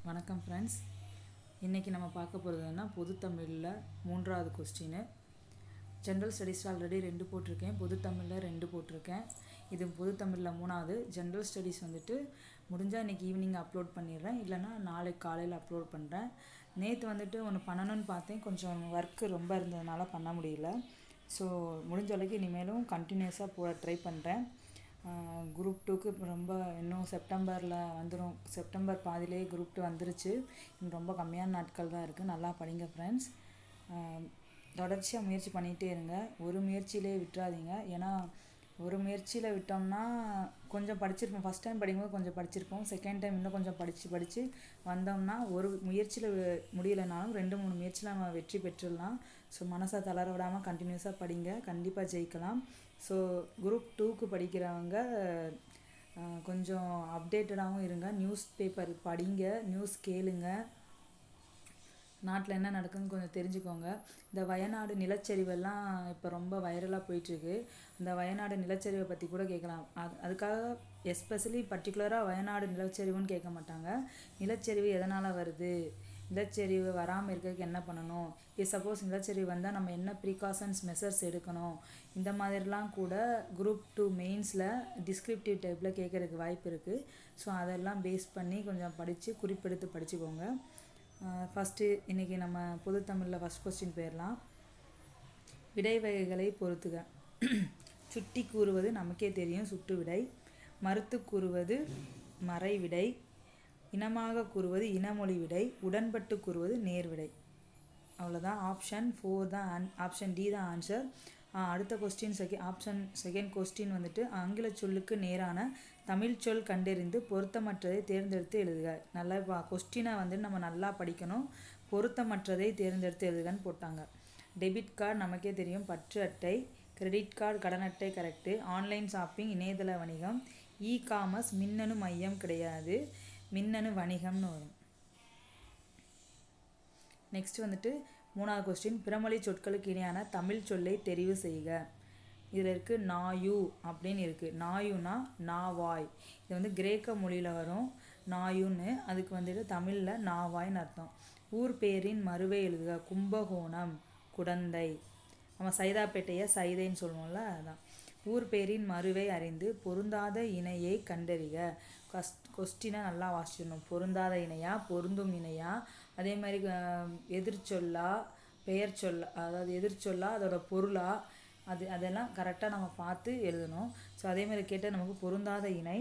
வணக்கம் ஃப்ரெண்ட்ஸ். இன்றைக்கி நம்ம பார்க்க போகிறதுன்னா பொதுத்தமிழில் 3வது கொஸ்டின். ஜென்ரல் ஸ்டடீஸ் ஆல்ரெடி 2 போட்டிருக்கேன், பொதுத்தமிழில் 2 போட்டிருக்கேன். இது பொதுத்தமிழில் 3வது. ஜென்ரல் ஸ்டடீஸ் முடிஞ்சால் இன்றைக்கி ஈவினிங் அப்லோட் பண்ணிடுறேன், இல்லைனா நாளைக்கு காலையில் அப்லோட் பண்ணுறேன். நேற்று ஒன்று பண்ணணும்னு பார்த்தேன், கொஞ்சம் ஒர்க்கு ரொம்ப இருந்ததுனால பண்ண முடியல. ஸோ முடிஞ்ச அளவுக்கு இனிமேலும் கண்டினியூஸாக போட ட்ரை பண்ணுறேன். குரூப் 2க்கு ரொம்ப இன்னும் செப்டம்பரில் வந்துடும். செப்டம்பர் பாதியிலே குரூப் 2 வந்துருச்சு. இன்னும் ரொம்ப கம்மியான நாட்கள் தான் இருக்குது. நல்லா படிங்க ஃப்ரெண்ட்ஸ். தொடர்ச்சியாக முயற்சி பண்ணிகிட்டே இருங்க. ஒரு முயற்சியிலே விட்டுறாதீங்க. ஏன்னா ஒரு முயற்சியில் விட்டோம்னா கொஞ்சம் படிச்சிருப்போம். ஃபஸ்ட் டைம் படிக்கும்போது கொஞ்சம் படிச்சிருப்போம். செகண்ட் டைம் இன்னும் கொஞ்சம் படித்து வந்தோம்னா ஒரு முயற்சியில் முடியலைனாலும் 2-3 முயற்சியில் நம்ம வெற்றி பெற்றுடலாம். ஸோ மனசை தளர விடாமல் கண்டினியூஸாக படிங்க, கண்டிப்பாக ஜெயிக்கலாம். ஸோ குரூப் 2க்கு படிக்கிறவங்க கொஞ்சம் அப்டேட்டடாகவும் இருங்க. நியூஸ் பேப்பர் படிங்க, நியூஸ் கேளுங்க, நாட்டில் என்ன நடக்குதுன்னு கொஞ்சம் தெரிஞ்சுக்கோங்க. இந்த வயநாடு நிலச்சரிவெல்லாம் இப்போ ரொம்ப வைரலாக போயிட்டுருக்கு. இந்த வயநாடு நிலச்சரிவை பற்றி கூட கேட்கலாம். அதுக்காக எஸ்பெஷலி பர்டிகுலராக வயநாடு நிலச்சரிவுன்னு கேட்க மாட்டாங்க. நிலச்சரிவு எதனால் வருது, நிலச்சரிவு வராமல் இருக்கிறதுக்கு என்ன பண்ணணும், சப்போஸ் நிலச்சரிவு வந்தால் நம்ம என்ன ப்ரீகாஷன்ஸ் மெஷர்ஸ் எடுக்கணும், இந்த மாதிரிலாம் கூட குரூப் 2 மெயின்ஸில் டிஸ்கிரிப்டிவ் டைப்பில் கேட்குறதுக்கு வாய்ப்பு இருக்குது. ஸோ அதெல்லாம் பேஸ் பண்ணி கொஞ்சம் படித்து குறிப்பெடுத்து படிச்சுக்கோங்க. ஃபஸ்ட்டு இன்றைக்கி நம்ம பொதுத்தமிழில் ஃபஸ்ட் கொஸ்டின் போயிடலாம். விடை வகைகளை பொறுத்துக. சுட்டி கூறுவது நமக்கே தெரியும், சுட்டு விடை. மறுத்து கூறுவது மறை விடை. இனமாக கூறுவது இனமொழி விடை. உடன்பட்டு கூறுவது நேர்விடை. அவ்வளோதான். ஆப்ஷன் 4 தான், ஆப்ஷன் டி தான் ஆன்சர். அடுத்த கொஸ்டின் செகண்ட் கொஸ்டின் ஆங்கில சொல்லுக்கு நேரான தமிழ் சொல் கண்டறிந்து பொருத்தமற்றதை தேர்ந்தெடுத்து எழுதுக. நல்லா கொஸ்டினை நம்ம நல்லா படிக்கணும். பொருத்தமற்றதை தேர்ந்தெடுத்து எழுதுகன்னு போட்டாங்க. டெபிட் கார்டு நமக்கே தெரியும், பற்று அட்டை. கிரெடிட் கார்டு கடன் அட்டை கரெக்டு. ஆன்லைன் ஷாப்பிங் இணையதள வணிகம். காமர்ஸ் மின்னணு மையம் கிடையாது, மின்னணு வணிகம்னு வரும். நெக்ஸ்ட் 3வது கொஸ்டின். பிறமொழி சொற்களுக்கு இணையான தமிழ் சொல்லை தெரிவு செய்க. இதில் இருக்குது நாயு அப்படின்னு இருக்குது. நாயுனா நாவாய். இது கிரேக்க மொழியில் வரும் நாயுன்னு. அதுக்கு தமிழில் நாவாய்னு அர்த்தம். ஊர் பேரின் மறுவை எழுதுக. கும்பகோணம் குடந்தை. நம்ம சைதாப்பேட்டையை சைதைன்னு சொல்லுவோம்ல, அதுதான். ஊர் பேரின் மறுவை அறிந்து பொருந்தாத இணையை கண்டறிக. கொஸ்டினை நல்லா வாசிச்சிடணும். பொருந்தாத இணையா, பொருந்தும் இணையா, அதே மாதிரி எதிர்ச்சொல்லா, பெயர் சொல்ல, அதாவது எதிர்ச்சொல்லா, அதோட பொருளா, அதெல்லாம் கரெக்டாக நம்ம பார்த்து எழுதணும். ஸோ அதேமாதிரி கேட்டால் நமக்கு பொருந்தாத இணை.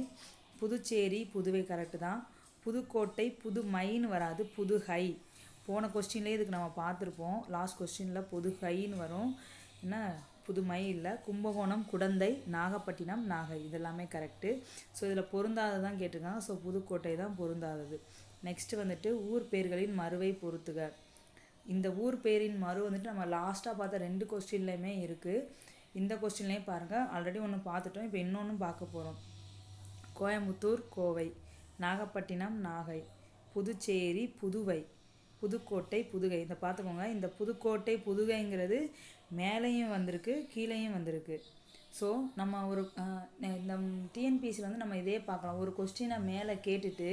புதுச்சேரி புதுவை கரெக்டு தான். புதுக்கோட்டை புதுமைன்னு வராது, புதுகை. போன கொஸ்டின்லேயே இதுக்கு நம்ம பார்த்துருப்போம். லாஸ்ட் கொஸ்டினில் புதுகைன்னு வரும், என்ன புதுமை இல்லை. கும்பகோணம் குடந்தை, நாகப்பட்டினம் நாகை, இதெல்லாமே கரெக்டு. ஸோ இதில் பொருந்தாதது தான் கேட்டிருக்காங்க. ஸோ புதுக்கோட்டை தான் பொருந்தாதது. நெக்ஸ்ட்டு ஊர் பேர்களின் மறுவை பொறுத்துக. இந்த ஊர் பேரின் மறு நம்ம லாஸ்ட்டாக பார்த்த 2 கொஸ்டின்லையுமே இருக்குது. இந்த கொஸ்டின்லேயும் பாருங்கள், ஆல்ரெடி ஒன்று பார்த்துட்டோம், இப்போ இன்னொன்று பார்க்க போகிறோம். கோயம்புத்தூர் கோவை, நாகப்பட்டினம் நாகை, புதுச்சேரி புதுவை, புதுக்கோட்டை புதுகை. இதை பார்த்துக்கோங்க. இந்த புதுக்கோட்டை புதுகைங்கிறது மேலேயும் வந்திருக்கு, கீழேயும் வந்திருக்கு. ஸோ நம்ம ஒரு இந்த டிஎன்பிசியில் நம்ம இதே பார்க்கலாம். ஒரு கொஸ்டினை மேலே கேட்டுட்டு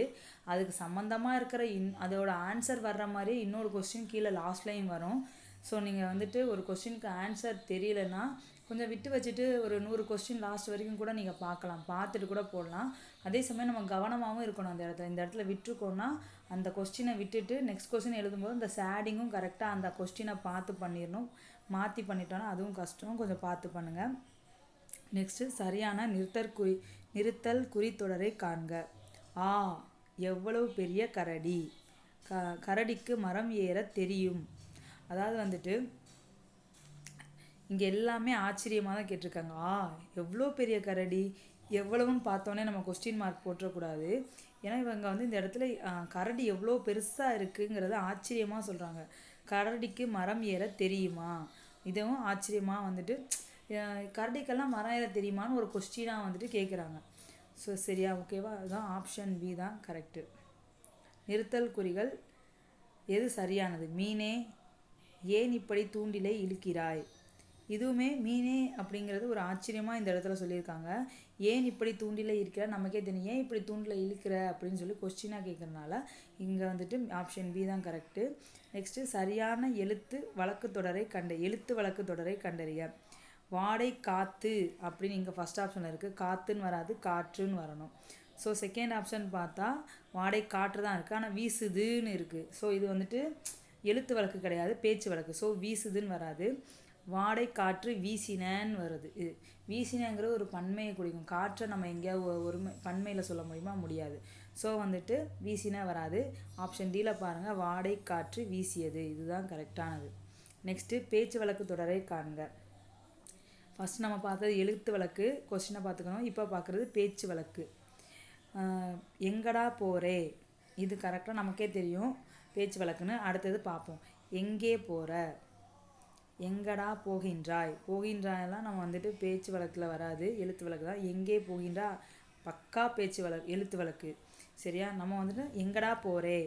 அதுக்கு சம்மந்தமாக இருக்கிற அதோட ஆன்சர் வர்ற மாதிரி இன்னொரு கொஸ்டின் கீழே லாஸ்ட்லேயும் வரும். ஸோ நீங்கள் ஒரு கொஸ்டினுக்கு ஆன்சர் தெரியலன்னா கொஞ்சம் விட்டு வச்சுட்டு ஒரு 100 கொஸ்டின் லாஸ்ட் வரைக்கும் கூட நீங்கள் பார்க்கலாம், பார்த்துட்டு கூட போடலாம். அதே சமயம் நம்ம கவனமாகவும் இருக்கணும். இந்த இடத்துல விட்டுருக்கோன்னா அந்த கொஸ்டினை விட்டுட்டு நெக்ஸ்ட் கொஸ்டின் எழுதும்போது இந்த ஷேடிங்கும் கரெக்டாக அந்த கொஸ்டினை பார்த்து பண்ணிடணும். மாற்றி பண்ணிட்டோன்னா அதுவும் கஷ்டம், கொஞ்சம் பார்த்து பண்ணுங்கள். நெக்ஸ்ட்டு சரியான நிறுத்தல் குறித்தொடரை காண்க. ஆ, எவ்வளவு பெரிய கரடி. கரடிக்கு மரம் ஏற தெரியும். அதாவது இங்கே எல்லாமே ஆச்சரியமாக தான் கேட்டிருக்காங்க. எவ்வளோ பெரிய கரடி, எவ்வளவுன்னு பார்த்தோன்னே நம்ம கொஸ்டின் மார்க் போட்டுறக்கூடாது. ஏன்னா இவங்க இந்த இடத்துல கரடி எவ்வளோ பெருசாக இருக்குங்கிறத ஆச்சரியமாக சொல்கிறாங்க. கரடிக்கு மரம் ஏற தெரியுமா, இதுவும் ஆச்சரியமாக கரடிக்கெல்லாம் மரம் ஏற தெரியுமான்னு ஒரு கொஸ்டினாக கேட்குறாங்க. ஸோ சரியா, ஓகேவா? அதுதான் ஆப்ஷன் பி தான் கரெக்டு. நிறுத்தல் குறிகள் எது சரியானது? மீனே, ஏன் இப்படி தூண்டிலை இழுக்கிறாய்? இதுவுமே மீனே அப்படிங்கிறது ஒரு ஆச்சரியமாக இந்த இடத்துல சொல்லியிருக்காங்க. ஏன் இப்படி தூண்டில இருக்கிற நமக்கே தெரியும், ஏன் இப்படி தூண்டில் இழுக்கிற அப்படின்னு சொல்லி கொஸ்டினாக கேட்குறதுனால இங்கே வந்துட்டு ஆப்ஷன் பி தான் கரெக்டு. நெக்ஸ்ட்டு சரியான எழுத்து வழக்கு தொடரை கண்டறிய. வாடை காற்று அப்படின்னு இங்கே ஃபஸ்ட் ஆப்ஷனில் இருக்குது, காற்றுன்னு வராது, காற்றுன்னு வரணும். ஸோ செகண்ட் ஆப்ஷன் பார்த்தா வாடை காற்று தான் இருக்குது, ஆனால் வீசுதுன்னு இருக்குது. ஸோ இது வந்துட்டு எழுத்து வழக்கு கிடையாது, பேச்சு வழக்கு. ஸோ வீசுதுன்னு வராது. வாடை காற்று வீசினன்னு வருது. இது வீசினங்கிற ஒரு பன்மையை குறிக்கும். காற்றை நம்ம எங்கேயாவது ஒரு பன்மையில் சொல்ல முடியாது. ஸோ வந்துட்டு வீசின வராது. ஆப்ஷன் டியில் பாருங்கள், வாடை காற்று வீசியது, இதுதான் கரெக்டானது. நெக்ஸ்ட்டு பேச்சு வழக்கு தொடரை காண்க. ஃபஸ்ட் நம்ம பார்த்தது எழுத்து வழக்கு கொஸ்டினை பார்த்துக்கணும். இப்போ பார்க்குறது பேச்சு வழக்கு. எங்கடா போகிறே, இது கரெக்டாக நமக்கே தெரியும் பேச்சு வழக்குன்னு. அடுத்தது பார்ப்போம். எங்கே போகிற, எங்கடா போகின்றாயெல்லாம் நம்ம வந்துட்டு பேச்சு வழக்கில் வராது, எழுத்து வழக்கு தான். எங்கே போகின்றா பக்கா பேச்சு வழக்கு, எழுத்து வழக்கு. சரியா? நம்ம வந்துட்டு எங்கடா போகிறே,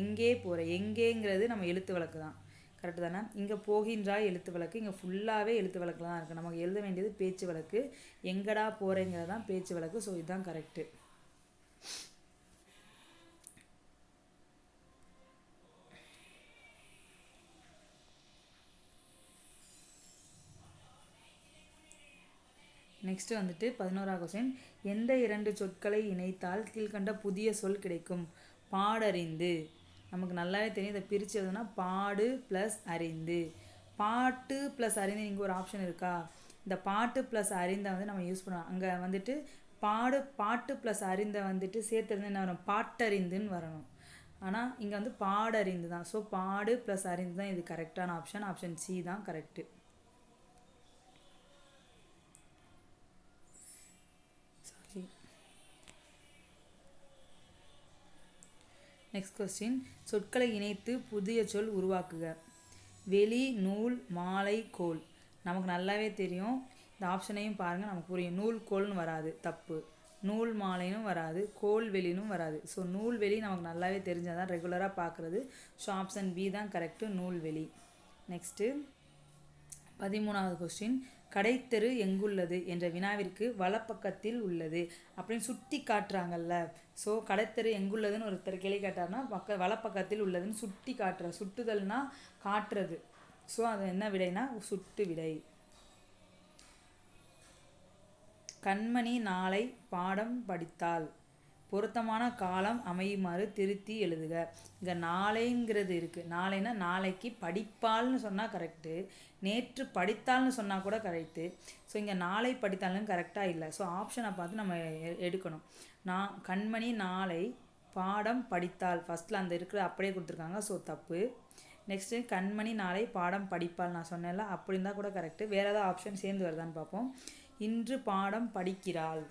எங்கே போகிற, எங்கேங்கிறது நம்ம எழுத்து வழக்கு தான், கரெக்டு தானே? இங்கே போகின்றாய் எழுத்து வழக்கு, இங்கே ஃபுல்லாகவே எழுத்து வழக்கில் தான் இருக்குது. நமக்கு எழுத வேண்டியது பேச்சு வழக்கு. எங்கடா போகிறேங்கிறது தான் பேச்சு வழக்கு. ஸோ இதுதான் கரெக்டு. நெக்ஸ்ட்டு வந்துட்டு 11ஆவது கொஸ்டின். எந்த 2 சொற்களை இணைத்தால் கீழ்கண்ட புதிய சொல் கிடைக்கும்? பாடறிந்து. நமக்கு நல்லாவே தெரியும், இதை பிரித்து எழுதுனா பாடு ப்ளஸ் அறிந்து. பாட்டு ப்ளஸ் அறிந்து இங்கே ஒரு ஆப்ஷன் இருக்கா? இந்த பாட்டு ப்ளஸ் அறிந்த வந்து நம்ம யூஸ் பண்ணுவோம். அங்கே வந்துட்டு பாட்டு ப்ளஸ் அறிந்த வந்துட்டு சேர்த்துருந்து என்ன வரும்? பாட்டறிந்துன்னு வரணும். ஆனால் இங்கே வந்து பாடறிந்து தான். ஸோ பாடு ப்ளஸ் அறிந்து தான் இது கரெக்டான ஆப்ஷன். ஆப்ஷன் சி தான் கரெக்டு. Next question. சொற்களை இணைத்து புதிய சொல் உருவாக்குக. வெளி, நூல், மாலை, கோல். நமக்கு நல்லாவே தெரியும், இந்த ஆப்ஷனையும் பாருங்கள், நமக்கு புரியும். நூல் கோல்னு வராது, தப்பு. நூல் மாலைனும் வராது, கோல் வெளினும் வராது. ஸோ நூல் வெளி நமக்கு நல்லாவே தெரிஞ்சால் தான் ரெகுலராக பார்க்குறது. ஸோ ஆப்ஷன் பி தான் கரெக்டு, நூல் வெளி. Next 13ஆவது question. கடைத்தெரு எங்குள்ளது என்ற வினாவிற்கு வலப்பக்கத்தில் உள்ளது அப்படின்னு சுட்டி காட்டுறாங்கல்ல. ஸோ கடைத்தெரு எங்குள்ளதுன்னு ஒருத்தர் கேள்வி கேட்டார்னா வலப்பக்கத்தில் உள்ளதுன்னு சுட்டி காட்டுற. சுட்டுதல்னா காட்டுறது. ஸோ அது என்ன விடைனா சுட்டு விடை. கண்மணி நாளை பாடம் படித்தால் பொருத்தமான காலம் அமையுமாறு திருத்தி எழுதுக. இங்கே நாளைங்கிறது இருக்குது. நாளைன்னா நாளைக்கு படிப்பால்னு சொன்னால் கரெக்டு, நேற்று படித்தால்னு சொன்னால் கூட கரெக்டு. ஸோ இங்கே நாளை படித்தாலும் கரெக்டாக இல்லை. ஸோ ஆப்ஷனை பார்த்து நம்ம எடுக்கணும். கண்மணி நாளை பாடம் படித்தால் ஃபஸ்ட்டில் அந்த இருக்கிற அப்படியே கொடுத்துருக்காங்க. ஸோ தப்பு. நெக்ஸ்ட்டு கண்மணி நாளை பாடம் படிப்பால் நான் சொன்னேன்ல, அப்படி இருந்தால் கூட கரெக்டு. வேறு ஏதாவது ஆப்ஷன் சேர்ந்து வருதான்னு பார்ப்போம். இன்று பாடம் படிக்கிறாள்.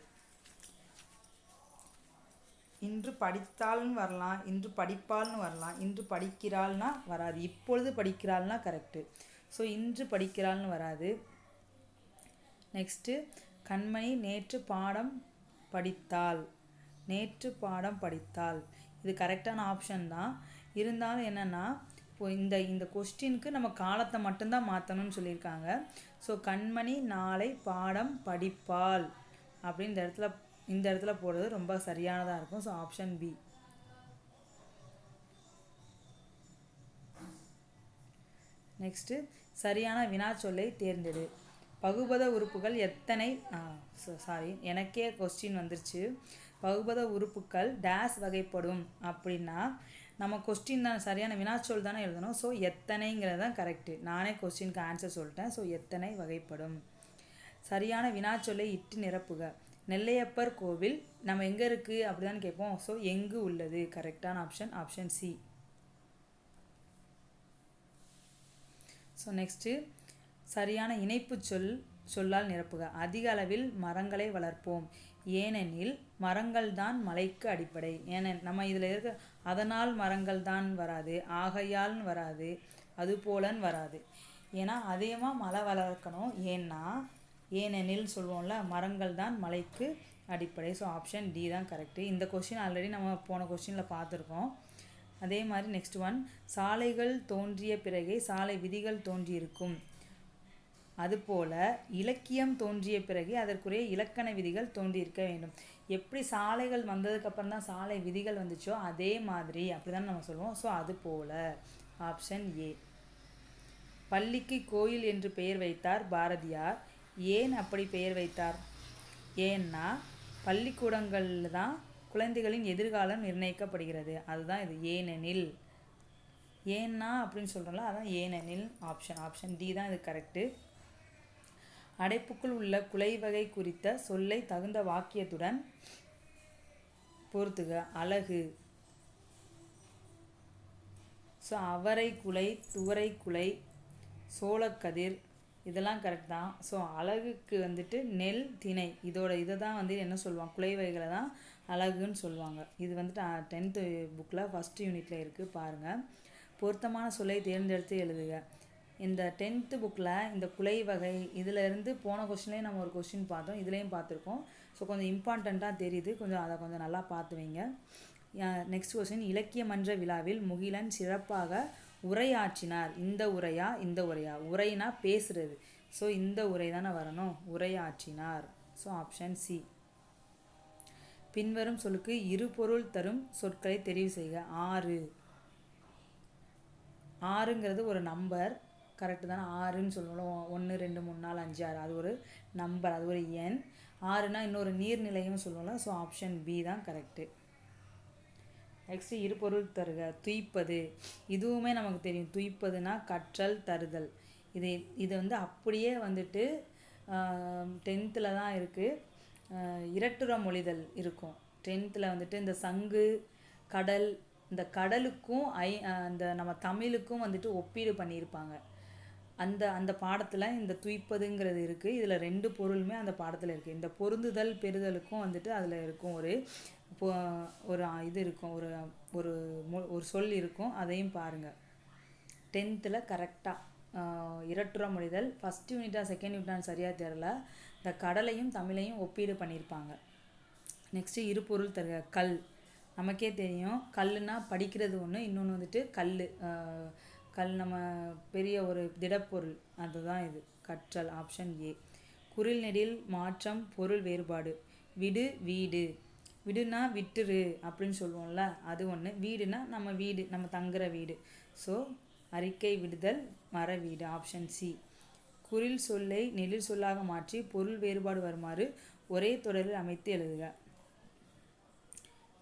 இன்று படித்தாள்னு வரலாம், இன்று படிப்பாள்னு வரலாம். இன்று படிக்கிறாள்னா வராது. இப்பொழுது படிக்கிறாள்னா கரெக்டு. ஸோ இன்று படிக்கிறாள்னு வராது. நெக்ஸ்ட்டு கண்மணி நேற்று பாடம் படித்தாள். நேற்று பாடம் படித்தாள், இது கரெக்டான ஆப்ஷன் தான். இருந்தாலும் என்னென்னா, இப்போ இந்த கொஸ்டினுக்கு நம்ம காலத்தை மட்டும்தான் மாற்றணும்னு சொல்லியிருக்காங்க. ஸோ கண்மணி நாளை பாடம் படிப்பாள் அப்படின்னு இந்த இடத்துல போடுறது ரொம்ப சரியானதாக இருக்கும். So option B. நெக்ஸ்ட்டு சரியான வினாச்சொல்லை தேர்ந்தெடு. பகுபத உறுப்புகள் எத்தனை எனக்கே கொஸ்டின் வந்துருச்சு. பகுபத உறுப்புகள் டேஸ் வகைப்படும் அப்படின்னா நம்ம கொஸ்டின் தான் சரியான வினாச்சொல் தானே எழுதணும். ஸோ எத்தனைங்கிறது தான் கரெக்டு. நானே கொஸ்டினுக்கு ஆன்சர் சொல்லிட்டேன். ஸோ எத்தனை வகைப்படும். சரியான வினாச்சொல்லை இட்டு நிரப்புக. நெல்லையப்பர் கோவில் நம்ம எங்கே இருக்குது அப்படி தான் கேட்போம். ஸோ எங்கு உள்ளது, கரெக்டான option option C. So next சரியான இணைப்பு சொல்லால் நிரப்புக. அதிக அளவில் மரங்களை வளர்ப்போம், ஏனெனில் மரங்கள் தான் மலைக்கு அடிப்படை. நம்ம இதில் இருக்க அதனால் மரங்கள் தான் வராது, ஆகையால்னு வராது, அதுபோலன்னு வராது. ஏன்னா அதிகமாக மலை வளர்க்கணும். ஏனெனில் சொல்லுவோம்ல, மரங்கள் தான் மலைக்கு அடிப்படை. ஸோ ஆப்ஷன் டி தான் கரெக்டு. இந்த கொஸ்டின் ஆல்ரெடி நம்ம போன கொஸ்டினில் பார்த்துருக்கோம். அதே மாதிரி நெக்ஸ்ட் ஒன். சாலைகள் தோன்றிய பிறகே சாலை விதிகள் தோன்றியிருக்கும். அதுபோல இலக்கியம் தோன்றிய பிறகு அதற்குரிய இலக்கண விதிகள் தோன்றியிருக்க வேண்டும். எப்படி சாலைகள் வந்ததுக்கப்புறம் தான் சாலை விதிகள் வந்துச்சோ அதே மாதிரி அப்படிதான் நம்ம சொல்லுவோம். ஸோ அது போல ஆப்ஷன் ஏ. பள்ளிக்கு கோயில் என்று பெயர் வைத்தார் பாரதியார். ஏன் அப்படி பெயர் வைத்தார்? ஏன்னா பள்ளிக்கூடங்களில் தான் குழந்தைகளின் எதிர்காலம் நிர்ணயிக்கப்படுகிறது. அதுதான் இது. ஏனெனில் ஏன்னா அப்படின்னு சொல்கிறோம்ல, அதான் ஏனெனில். ஆப்ஷன் டி தான் இது கரெக்டு. அடைப்புக்குள் உள்ள குலை வகை குறித்த சொல்லை தகுந்த வாக்கியத்துடன் பொறுத்துக. அலகு. ஸோ அவரை குலை, துவரை குலை, சோளக்கதிர் இதெல்லாம் கரெக்ட் தான். ஸோ அலகுக்கு வந்துட்டு நெல், திணை இதை தான் வந்து என்ன சொல்லுவாங்க, குலை வகைகளை தான் அலகுன்னு சொல்லுவாங்க. இது வந்துட்டு 10th புக்கில் ஃபஸ்ட் யூனிட்டில் இருக்குது பாருங்கள். பொருத்தமான சொல்லை தேர்ந்தெடுத்து எழுதுக. இந்த 10th புக்கில் இந்த குலை வகை இதிலேருந்து போன கொஸ்டின்லேயே நம்ம ஒரு கொஸ்டின் பார்த்தோம், இதுலேயும் பார்த்துருக்கோம். ஸோ கொஞ்சம் இம்பார்ட்டண்ட்டாக தெரியுது, அதை கொஞ்சம் நல்லா பார்த்து வைங்க. நெக்ஸ்ட் கொஸ்டின், இலக்கிய மன்ற விழாவில் முகிலன் சிறப்பாக உரையாற்றினார். இந்த உரையா இந்த உரையா? உரைனா பேசுறது. ஸோ இந்த உரை தானே வரணும், உரையாற்றினார். So option C. பின்வரும் சொல்லுக்கு இரு பொருள் தரும் சொற்களை தெரிவு செய்க. 6. 6ங்கிறது ஒரு நம்பர், கரெக்டு தானே? 6ன்னு சொல்லுவோம். 1 2 3 4 5 6 அது ஒரு நம்பர், அது ஒரு எண். 6னா இன்னொரு நீர்நிலையும் சொல்லுவோம்ல. ஸோ ஆப்ஷன் பி தான் கரெக்டு. நெக்ஸ்ட்டு இரு பொருள் தருக. துய்ப்பது. இதுவுமே நமக்கு தெரியும். துய்ப்பதுனா கற்றல், தருதல். இது வந்து அப்படியே வந்துட்டு 10th தான் இருக்குது. இரட்டுற மொழிதல் இருக்கும் 10th வந்துட்டு. இந்த சங்கு, கடல், இந்த கடலுக்கும் அந்த நம்ம தமிழுக்கும் வந்துட்டு ஒப்பீடு பண்ணியிருப்பாங்க. அந்த பாடத்தில் இந்த துய்ப்பதுங்கிறது இருக்குது. இதில் 2 பொருளுமே அந்த பாடத்தில் இருக்குது. இந்த பொருந்துதல் பெறுதலுக்கும் வந்துட்டு அதில் இருக்கும் ஒரு இது இருக்கும், ஒரு சொல் இருக்கும். அதையும் பாருங்கள். 10th கரெக்டாக இரட்டுற மொழிதல் ஃபஸ்ட் யூனிட்டா செகண்ட் யூனிட்டான்னு சரியாக தெரியல. இந்த கடலையும் தமிழையும் ஒப்பீடு பண்ணியிருப்பாங்க. நெக்ஸ்ட்டு இரு பொருள் தருக. கல். நமக்கே தெரியும், கல்லுனா படிக்கிறது ஒன்று, இன்னொன்று வந்துட்டு கல் நம்ம பெரிய ஒரு திடப்பொருள், அதுதான் இது. கற்றல். Option A. குறில் நெடில் மாற்றம் பொருள் வேறுபாடு. விடு, வீடு. விடுனா விட்டுரு அப்படின்னு சொல்லுவோம்ல, அது ஒன்று. வீடுனா நம்ம வீடு, நம்ம தங்குற வீடு. ஸோ அறிக்கை விடுதல், மர வீடு. Option C. குறில் சொல்லை நெடில் சொல்லாக மாற்றி பொருள் வேறுபாடு வருமாறு ஒரே தொடரில் அமைத்து எழுதுக.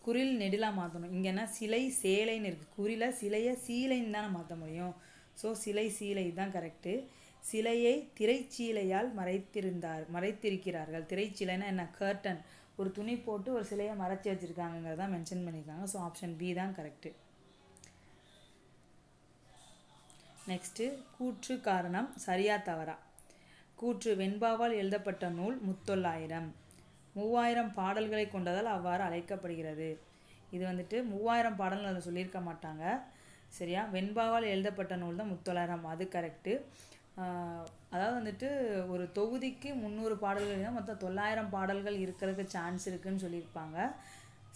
குறில் நெடிலாக மாற்றணும். இங்கன்னா சிலை சேலைன்னு இருக்குது. குறில சிலையை சீலைன்னு தானே மாற்ற முடியும். ஸோ சிலை சீலை தான் கரெக்டு. சிலையை திரைச்சீலையால் மறைத்திருக்கிறார்கள். திரைச்சீலைன்னா என்ன? கர்டன். ஒரு துணி போட்டு ஒரு சிலையை மறைச்சி வச்சுருக்காங்கிறதான் மென்ஷன் பண்ணியிருக்காங்க. ஸோ ஆப்ஷன் பி தான் கரெக்டு. நெக்ஸ்ட்டு கூற்று காரணம் சரியா தவறா? கூற்று. வெண்பாவால் எழுதப்பட்ட நூல் முத்தொள்ளாயிரம். 3000 பாடல்களை கொண்டதால் அவ்வாறு அழைக்கப்படுகிறது. இது வந்துட்டு 3000 பாடல்கள் அதில் சொல்லியிருக்க மாட்டாங்க, சரியா? வெண்பாவால் எழுதப்பட்ட நூல் தான் முத்தொள்ளாயிரம், அது கரெக்டு. அதாவது வந்துட்டு ஒரு தொகுதிக்கு 300 பாடல்கள் தான், மொத்தம் 900 பாடல்கள் இருக்கிறதுக்கு சான்ஸ் இருக்குதுன்னு சொல்லியிருப்பாங்க,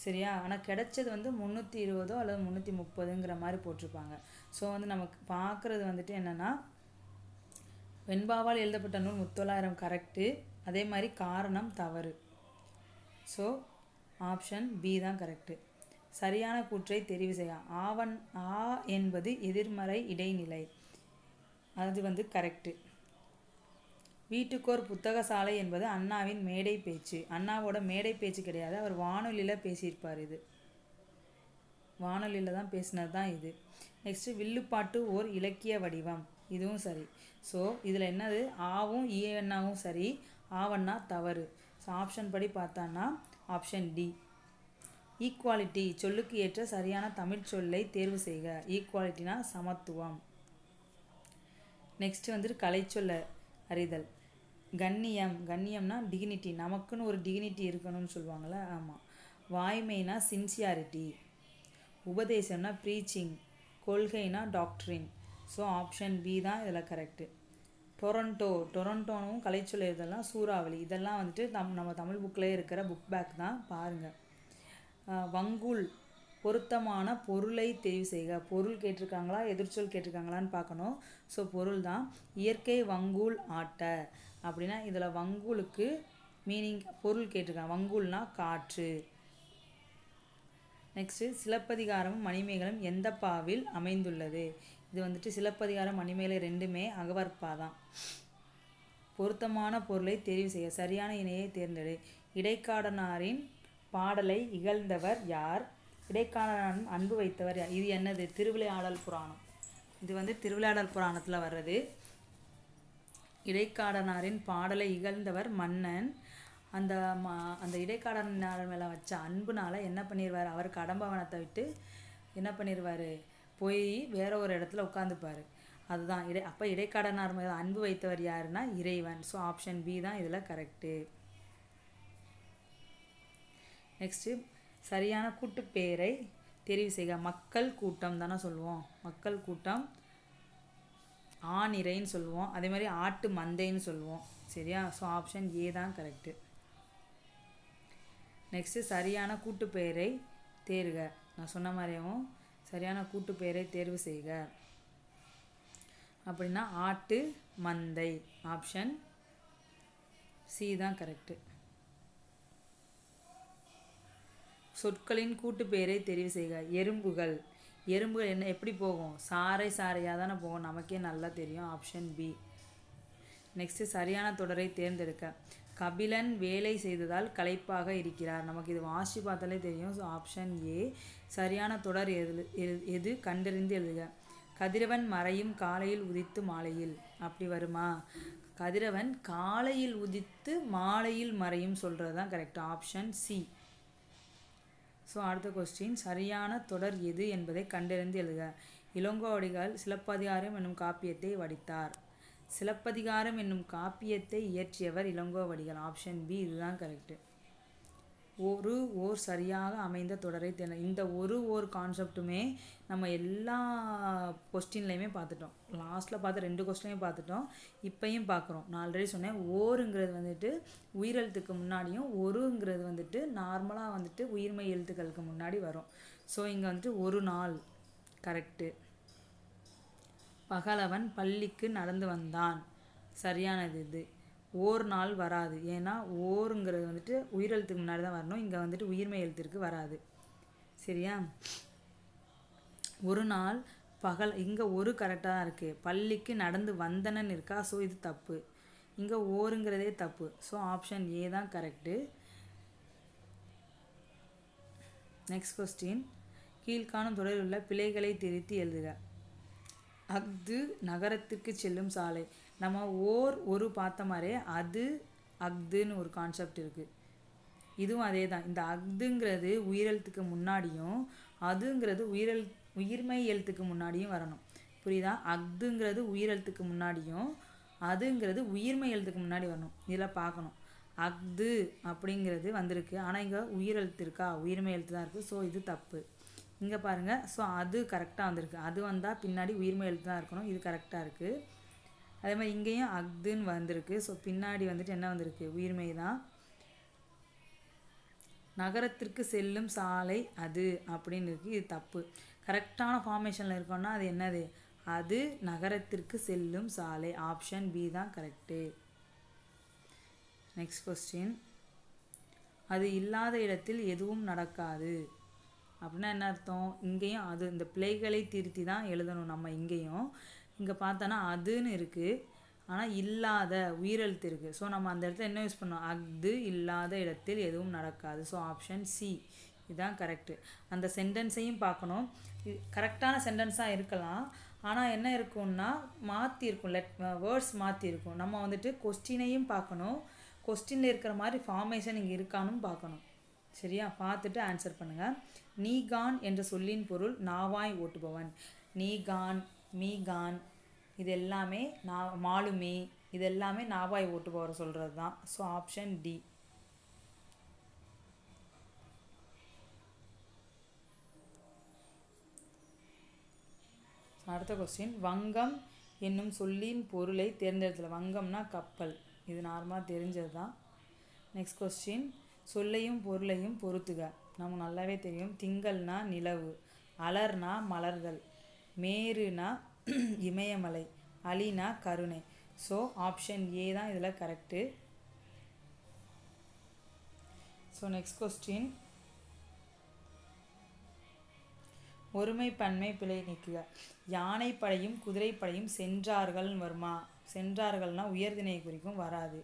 சரியா? ஆனால் கிடைச்சது வந்து 320 அல்லது 330ங்கிற மாதிரி போட்டிருப்பாங்க. ஸோ வந்து நமக்கு பார்க்குறது வந்துட்டு என்னென்னா, வெண்பாவால் எழுதப்பட்ட நூல் முத்தொள்ளாயிரம் கரெக்டு, அதே மாதிரி காரணம் தவறு. ஸோ ஆப்ஷன் பி தான் கரெக்டு. சரியான கூற்றை தெரிவு செய்ய. ஆ என்பது எதிர்மறை இடைநிலை, அது வந்து கரெக்டு. வீட்டுக்கோர் புத்தக சாலை என்பது அண்ணாவின் மேடை பேச்சு. அண்ணாவோட மேடை பேச்சு கிடையாது, அவர் வானொலியில் பேசியிருப்பார். இது வானொலியில் தான் பேசினது தான் இது. நெக்ஸ்ட்டு வில்லுப்பாட்டு ஓர் இலக்கிய வடிவம், இதுவும் சரி. ஸோ இதில் என்னது? ஆவும் ஈவண்ணாவும் சரி, ஆவண்ணா தவறு. ஸோ ஆப்ஷன் படி பார்த்தான்னா ஆப்ஷன் டி. ஈக்குவாலிட்டி. சொல்லுக்கு ஏற்ற சரியான தமிழ் சொல்லை தேர்வு செய்க. ஈக்குவாலிட்டினா சமத்துவம். நெக்ஸ்ட் வந்துட்டு கலைச்சொல்ல அறிதல். கண்ணியம். கண்ணியம்னா டிகினிட்டி, நமக்குன்னு ஒரு டிகினிட்டி இருக்கணும்னு சொல்லுவாங்கள்ல, ஆமாம். வாய்மைனா சின்சியாரிட்டி. உபதேசம்னா ப்ரீச்சிங். கொள்கைனா டாக்ட்ரின். ஸோ ஆப்ஷன் பி தான் இதில் கரெக்டு. டொரண்டோனும் கலைச்சொல் எழுதலாம் சூறாவளி. இதெல்லாம் வந்துட்டு நம்ம தமிழ் புக்கில் இருக்கிற புக் பேக் தான், பாருங்கள். வங்கூல் பொருத்தமான பொருளை தெரிவு செய்க. பொருள் கேட்டிருக்காங்களா எதிர்ச்சொல் கேட்டிருக்காங்களான்னு பார்க்கணும். ஸோ பொருள் தான். இயற்கை வங்கூல் ஆட்ட அப்படின்னா இதில் வங்கூலுக்கு மீனிங் பொருள் கேட்டிருக்காங்க. வங்கூல்னா காற்று. நெக்ஸ்ட்டு சிலப்பதிகாரமும் மணிமேகலும் எந்த பாவில் அமைந்துள்ளது. இது வந்துட்டு சிலப்பதிகாரம் மணிமேகலை ரெண்டுமே அகவற்பா தான். பொருத்தமான பொருளை தெரிவு செய்ய. சரியான இணையை தேர்ந்தெடு. இடைக்காடனாரின் பாடலை இகழ்ந்தவர் யார்? இடைக்காடனாரின் அன்பு வைத்தவர் யார்? இது என்னது? திருவிளையாடல் புராணம். இது வந்து திருவிளையாடல் புராணத்தில் வர்றது. இடைக்காடனாரின் பாடலை இகழ்ந்தவர் மன்னன். அந்த இடைக்காடனார் மேலே வச்ச அன்புனால என்ன பண்ணிடுவார்? அவர் கடம்பவனத்தை விட்டு என்ன பண்ணிடுவார்? போய் வேற ஒரு இடத்துல உட்காந்துப்பார். அதுதான் அப்போ இடைக்காடனார் மேலே அன்பு வைத்தவர் யாருன்னா இறைவன். ஸோ ஆப்ஷன் பி தான் இதில் கரெக்டு. நெக்ஸ்ட்டு சரியான கூட்டுப்பேரை தெரிவு செய்க. மக்கள் கூட்டம் தானே சொல்லுவோம். மக்கள் கூட்டம் ஆநிரைன்னு சொல்லுவோம். அதே மாதிரி ஆட்டு மந்தைன்னு சொல்லுவோம். சரியா? ஸோ ஆப்ஷன் ஏ தான் கரெக்டு. நெக்ஸ்ட்டு சரியான கூட்டுப்பெயரை தேர்க. நான் சொன்ன மாதிரியும் சரியான கூட்டுப்பெயரை தேர்வு செய்க அப்படின்னா ஆட்டு மந்தை. ஆப்ஷன் சி தான் கரெக்டு. சொற்களின் கூட்டுப்பெயரை தெரிவு செய்க. எறும்புகள். எறும்புகள் என்ன எப்படி போகும்? சாறை சாறையாக தானே போகும். நமக்கே நல்லா தெரியும். Option B. நெக்ஸ்ட்டு சரியான தொடரை தேர்ந்தெடுக்க. கபிலன் வேலை செய்ததால் களைப்பாக இருக்கிறார். நமக்கு இது வாசி பார்த்தாலே தெரியும். So option A. சரியான தொடர் எது கண்டறிந்து எழுதுக. கதிரவன் மறையும் காலையில் உதித்து மாலையில். அப்படி வருமா? கதிரவன் காலையில் உதித்து மாலையில் மறையும் சொல்கிறது தான் கரெக்ட். Option C. ஸோ அடுத்த கொஸ்டின் சரியான தொடர் எது என்பதை கண்டறிந்து எழுதுக. இளங்கோவடிகள் சிலப்பதிகாரம் என்னும் காப்பியத்தை வடித்தார். சிலப்பதிகாரம் என்னும் காப்பியத்தை இயற்றியவர் இளங்கோவடிகள். Option B. இதுதான் கரெக்டு. ஓர் சரியாக அமைந்த தொடரை இந்த ஓர் கான்செப்டுமே நம்ம எல்லா கொஸ்டின்லையுமே பார்த்துட்டோம். லாஸ்ட்டில் பார்த்த 2 கொஸ்டினையும் பார்த்துட்டோம். இப்பையும் பார்க்குறோம். நான் ஆல்ரெடி சொன்னேன் ஓருங்கிறது வந்துட்டு உயிரெழுத்துக்கு முன்னாடியும் ஒருங்கிறது வந்துட்டு நார்மலாக வந்துட்டு உயிர்மெய் எழுத்துக்களுக்கு முன்னாடி வரும். ஸோ இங்கே வந்துட்டு ஒரு நாள் கரெக்டு. பகலவன் பள்ளிக்கு நடந்து வந்தான். சரியானது இது. ஓர் நாள் வராது. ஏன்னா ஓருங்கிறது வந்துட்டு உயிரெழுத்துக்கு முன்னாடி தான் வரணும். இங்கே வந்துட்டு உயிர்மெய் எழுத்திற்கு வராது. சரியா? ஒரு நாள் இங்கே ஒரு கரெக்டாக தான் இருக்குது. பள்ளிக்கு நடந்து வந்தனன்னு இருக்கா. ஸோ இது தப்பு. இங்கே ஓருங்கிறதே தப்பு. ஸோ ஆப்ஷன் ஏ தான் கரெக்டு. Next question. கீழ்காணும் தொடரில் உள்ள பிழைகளை திருத்தி எழுதுக. அஃது நகரத்திற்கு செல்லும் சாலை. நம்ம ஒரு பார்த்த மாதிரியே அது அஃதுன்னு ஒரு கான்செப்ட் இருக்குது. இதுவும் அதே தான். இந்த அஃதுங்கிறது உயிரெழுத்துக்கு முன்னாடியும் அதுங்கிறது உயிர்மெய் எழுத்துக்கு முன்னாடியும் வரணும். புரியுதா? அஃதுங்கிறது உயிரெழுத்துக்கு முன்னாடியும் அதுங்கிறது உயிர்மெய் எழுத்துக்கு முன்னாடி வரணும். இதில் பார்க்கணும். அஃது அப்படிங்கிறது வந்திருக்கு. ஆனால் இங்கே உயிரெழுத்து இருக்கா? உயிர்மெய் எழுத்து தான் இருக்குது. ஸோ இது தப்பு. இங்கே பாருங்கள். ஸோ அது கரெக்டாக வந்திருக்கு. அது வந்தால் பின்னாடி உயிர்மெய் எழுத்து தான் இருக்கணும். இது கரெக்டாக இருக்குது. அதே மாதிரி இங்கேயும் அஃதுன்னு வந்திருக்கு. ஸோ பின்னாடி வந்துட்டு என்ன வந்திருக்கு? உயிர்மெய் தான். நகரத்திற்கு செல்லும் சாலை அது அப்படின்னு இருக்குது. இது தப்பு. கரெக்டான ஃபார்மேஷனில் இருக்கோன்னா அது என்னது? அது நகரத்திற்கு செல்லும் சாலை. ஆப்ஷன் பி தான் கரெக்டு. Next question. அது இல்லாத இடத்தில் எதுவும் நடக்காது அப்படின்னா என்ன அர்த்தம்? இங்கேயும் அது இந்த பிழைகளை திருத்தி தான் எழுதணும் நம்ம. இங்கே பார்த்தோன்னா அதுன்னு இருக்குது. ஆனால் இல்லாத உயிரெழுத்து இருக்குது. ஸோ நம்ம அந்த இடத்துல என்ன யூஸ் பண்ணோம்? அஃது இல்லாத இடத்தில் எதுவும் நடக்காது. ஸோ ஆப்ஷன் சி இதுதான் கரெக்டு. அந்த சென்டென்ஸையும் பார்க்கணும். கரெக்டான சென்டென்ஸாக இருக்கலாம். ஆனால் என்ன இருக்கும்னா மாற்றிருக்கும். வேர்ட்ஸ் மாற்றிருக்கும். நம்ம வந்துட்டு கொஸ்டினையும் பார்க்கணும். கொஸ்டினில் இருக்கிற மாதிரி ஃபார்மேஷன் இங்கே இருக்கானும் பார்க்கணும். சரியா? பார்த்துட்டு ஆன்சர் பண்ணுங்கள். நீகான் என்ற சொல்லின் பொருள் நாவாய் ஓட்டுபவன். நீகான், மீகான் இது எல்லாமே மாலுமி இது எல்லாமே நாவாய் ஓட்டுபவர் சொல்கிறது தான். So option D. அடுத்த கொஸ்டின். வங்கம் என்னும் சொல்லின் பொருளை தேர்ந்தெடுத்தல். வங்கம்னா கப்பல். இது நார்மலாக தெரிஞ்சது தான். Next question. சொல்லையும் பொருளையும் பொறுத்துக. நமக்கு நல்லாவே தெரியும். திங்கள்னா நிலவு, அலர்னா மலர்கள், மேருனா இமயமலை, அலினா கருணை. ஸோ ஆப்ஷன் ஏ தான் இதில் கரெக்டு. ஸோ நெக்ஸ்ட் கொஸ்டின், ஒருமை பன்மை பிழை நீக்குக. யானைப்படையும் குதிரைப்படையும் சென்றார்கள்னு வருமா? சென்றார்கள்னா உயர்திணையை குறிக்கும், வராது.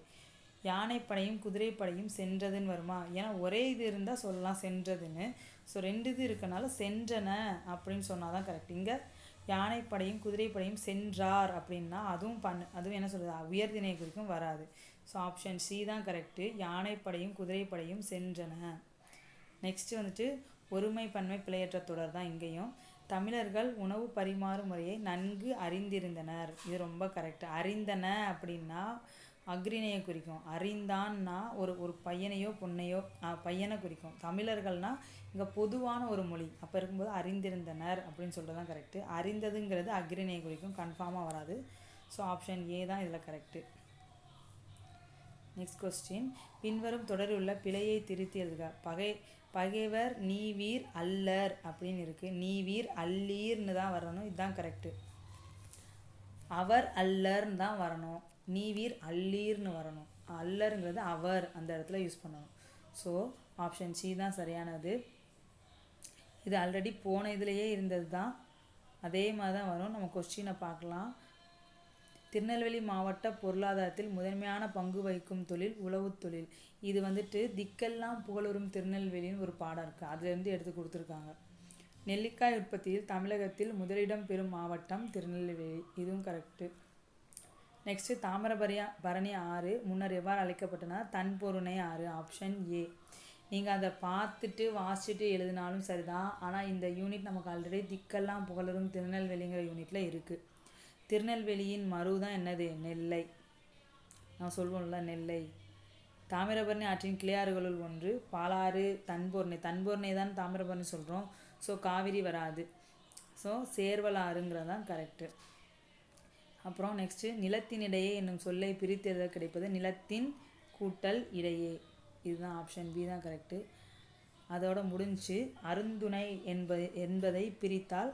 யானைப்படையும் குதிரைப்படையும் சென்றதுன்னு வருமா? ஏன்னா ஒரே இது இருந்தால் சொல்லலாம் சென்றதுன்னு. ஸோ 2 இது இருக்கனால சென்றன அப்படின்னு சொன்னால் தான் கரெக்ட். இங்கே யானைப்படையும் குதிரைப்படையும் சென்றார் அப்படின்னா அதுவும் என்ன சொல்கிறது, உயர்திணையை குறிக்கும், வராது. ஸோ ஆப்ஷன் சி தான் கரெக்டு. யானைப்படையும் குதிரைப்படையும் சென்றன. நெக்ஸ்ட்டு வந்துட்டு ஒருமை பன்மை பிழையற்ற தொடர் தான் இங்கேயும். தமிழர்கள் உணவு பரிமாறும் முறையை நன்கு அறிந்திருந்தனர். இது ரொம்ப கரெக்டு. அறிந்தன அப்படின்னா அக்ரிணையை குறிக்கும். அறிந்தான்னா ஒரு பையனையோ பொண்ணையோ பையனை குறிக்கும். தமிழர்கள்னால் இங்கே பொதுவான ஒரு மொழி, அப்போ இருக்கும்போது அறிந்திருந்தனர் அப்படின்னு சொல்கிறது தான் கரெக்டு. அறிந்ததுங்கிறது அக்ரிணையை குறிக்கும், கன்ஃபார்மாக வராது. ஸோ ஆப்ஷன் ஏ தான் இதில் கரெக்டு. நெக்ஸ்ட் கொஸ்டின், பின்வரும் தொடரில் உள்ள பிழையை திருத்தி எழுதுக. பகைவர் நீவீர் அல்லர் அப்படின்னு இருக்குது. நீவீர் அல்லீர்னு தான் வரணும், இதுதான் கரெக்டு. அவர் அல்லர்னு தான் வரணும், நீவீர் அல்லீர்னு வரணும். அல்லருங்கிறது அவர், அந்த இடத்துல யூஸ் பண்ணணும். ஸோ ஆப்ஷன் சி தான் சரியானது. இது ஆல்ரெடி போன இதுலேயே இருந்தது தான், அதே மாதிரி தான் வரும். நம்ம கொஸ்டினை பார்க்கலாம். திருநெல்வேலி மாவட்ட பொருளாதாரத்தில் முதன்மையான பங்கு வகிக்கும் தொழில் உழவு தொழில். இது வந்துட்டு திக்கெல்லாம் புகழுறும் திருநெல்வேலின்னு ஒரு பாடம் இருக்குது, அதுலேருந்து எடுத்து கொடுத்துருக்காங்க. நெல்லிக்காய் உற்பத்தியில் தமிழகத்தில் முதலிடம் பெறும் மாவட்டம் திருநெல்வேலி, இதுவும் கரெக்டு. நெக்ஸ்ட்டு தாமிரபரணி ஆறு முன்னர் எவ்வாறு அழைக்கப்பட்டனா தன்பொருணை ஆறு. Option A. நீங்கள் அதை பார்த்துட்டு வாசிச்சுட்டு எழுதினாலும் சரிதான், ஆனால் இந்த யூனிட் நமக்கு ஆல்ரெடி திக்கெல்லாம் புகழுறும் திருநெல்வேலிங்கிற யூனிட்டில் இருக்குது. திருநெல்வேலியின் மறு தான் என்னது, நெல்லை. நான் சொல்வோம்ல நெல்லை. தாமிரபரணி ஆற்றின் கிளையாறுகளுள் ஒன்று பாலாறு, தன்பொருணை தான் தாமிரபரணி சொல்கிறோம். ஸோ காவிரி வராது. ஸோ சேர்வலாறுங்கிறது தான் கரெக்டு. அப்புறம் நெக்ஸ்ட்டு, நிலத்தினிடையே என்னும் சொல்லை பிரித்து எழுத கிடைப்பது நிலத்தின் கூட்டல் இடையே. இதுதான் ஆப்ஷன் பி தான் கரெக்டு. அதோட முடிஞ்சு. அருந்துணை என்பதை பிரித்தால்